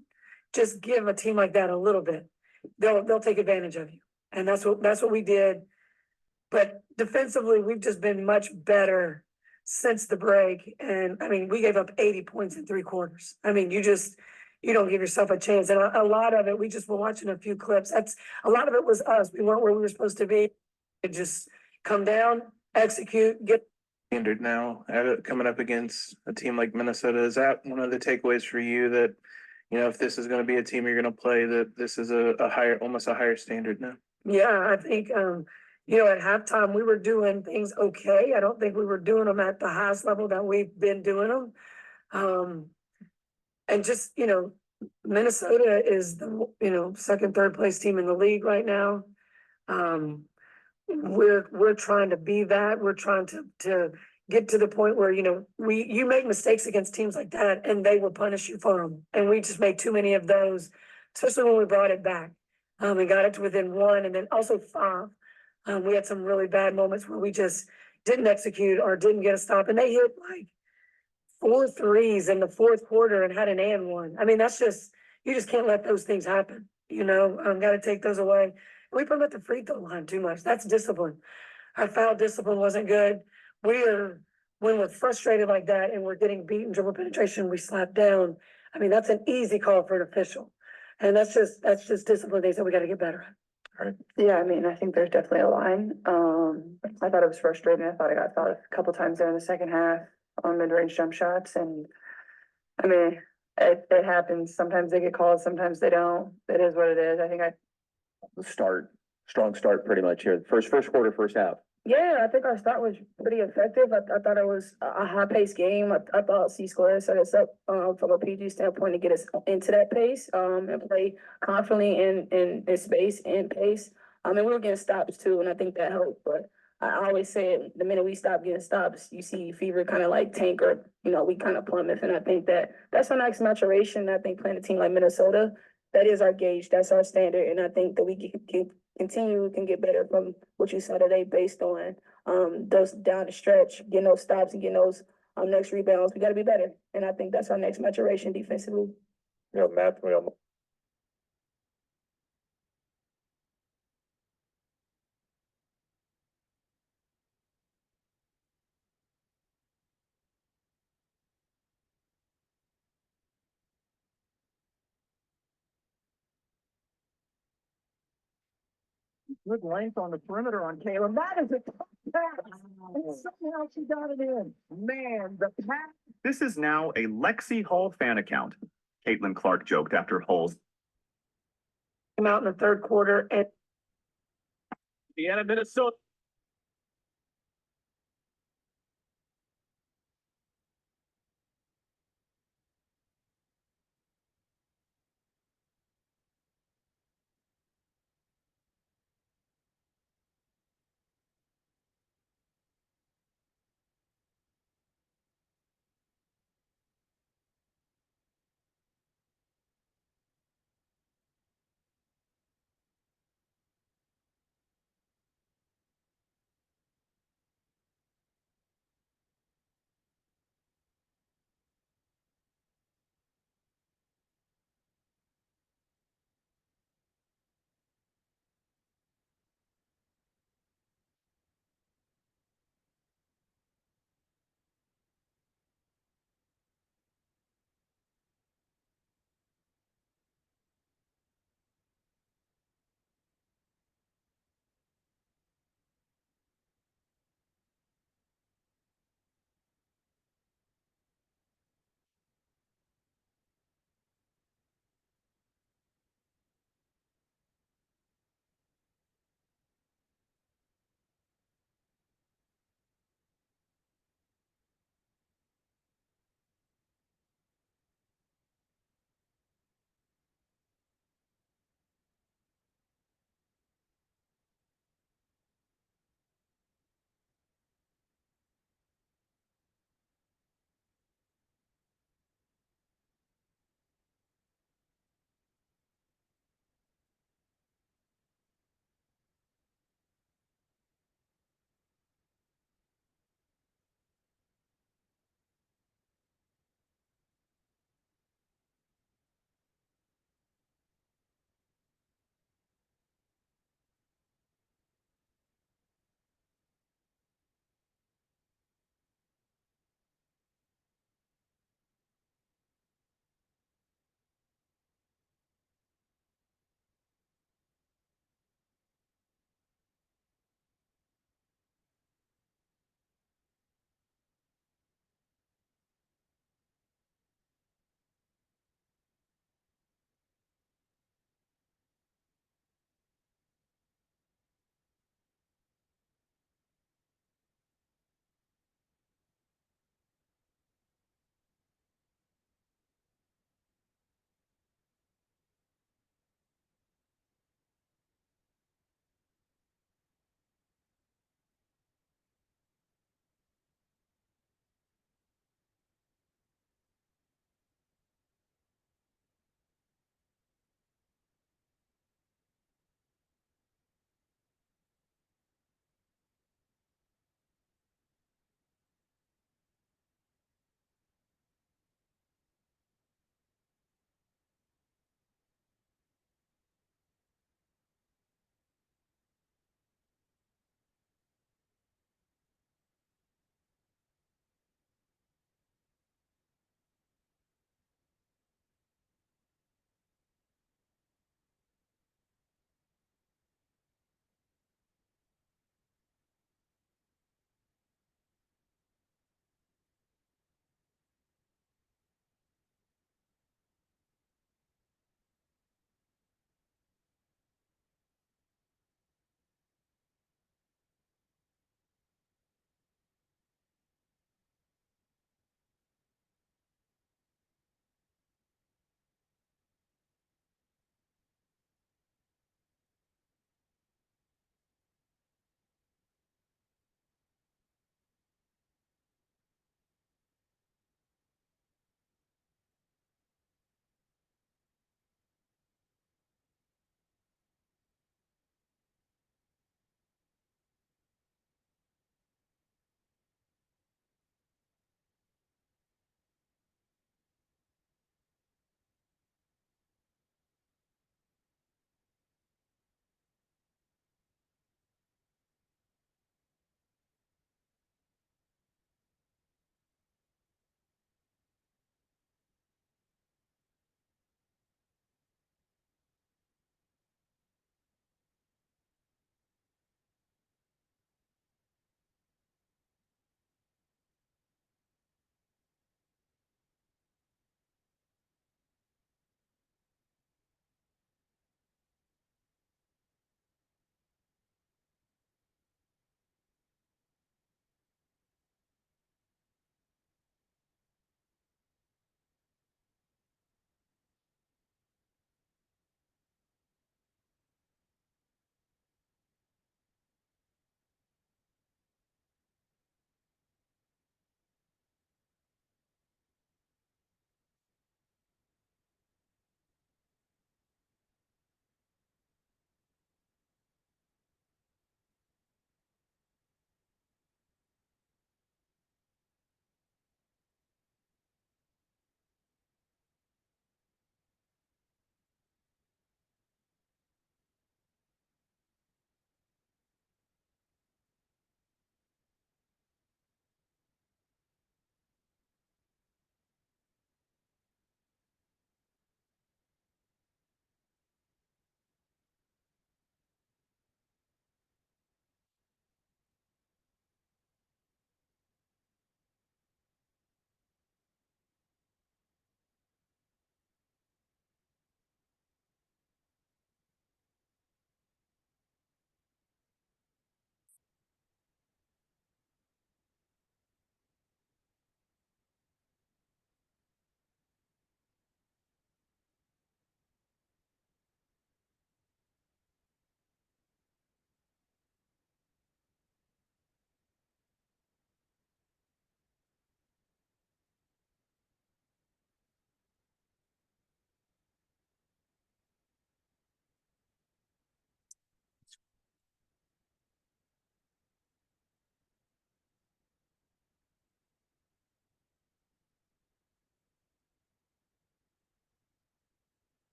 just give a team like that a little bit, they'll take advantage of you, and that's what we did. But defensively, we've just been much better since the break. And I mean, we gave up 80 points in 3 quarters. I mean, you don't give yourself a chance. And a lot of it, we just were watching a few clips. A lot of it was us. We weren't where we were supposed to be. It just come down, execute, get Standard now, coming up against a team like Minnesota. Is that one of the takeaways for you, that, you know, if this is going to be a team you're going to play, that this is almost a higher standard now? Yeah, I think, you know, at halftime, we were doing things okay. I don't think we were doing them at the highest level that we've been doing them. And just, you know, Minnesota is the, you know, second, third place team in the league right now. We're trying to be that. We're trying to get to the point where, you know, you make mistakes against teams like that and they will punish you for them. And we just made too many of those, especially when we brought it back. We got it to within 1 and then also 5. We had some really bad moments where we just didn't execute or didn't get a stop, and they hit like 4 threes in the fourth quarter and had an and one. I mean, you just can't let those things happen. You know, got to take those away. We put them at the free throw line too much. That's discipline. Our foul discipline wasn't good. When we're frustrated like that and we're getting beaten dribble penetration, we slap down. I mean, that's an easy call for an official. And that's just discipline. They said we got to get better at. Yeah, I mean, I think there's definitely a line. I thought it was frustrating. I thought I got fouled a couple times there in the second half on mid-range jump shots, and I mean, it happens. Sometimes they get called, sometimes they don't. It is what it is. I think Strong start pretty much here. First quarter, first half. yeah, I think our start was pretty effective. I thought it was a high-paced game. I thought C-Square set us up from a PG standpoint to get us into that pace and play confidently in space and pace. I mean, we were getting stops too, and I think that helped. But I always say the minute we stop getting stops, you see Fever kind of like tank or, we kind of plummet. And I think that's our next maturation. I think playing a team like Minnesota, that is our gauge. That's our standard. And I think that we can get better from what you saw today based on those down the stretch, getting those stops and getting those next rebounds. We got to be better. And I think that's our next maturation defensively. Good length on the perimeter on Caleb. That is a tough pass. And somehow she got it in. Man, the pass. This is now a Lexi Hall fan account. Caitlin Clark joked after Hull's Came out in the third quarter and Indiana, Minnesota.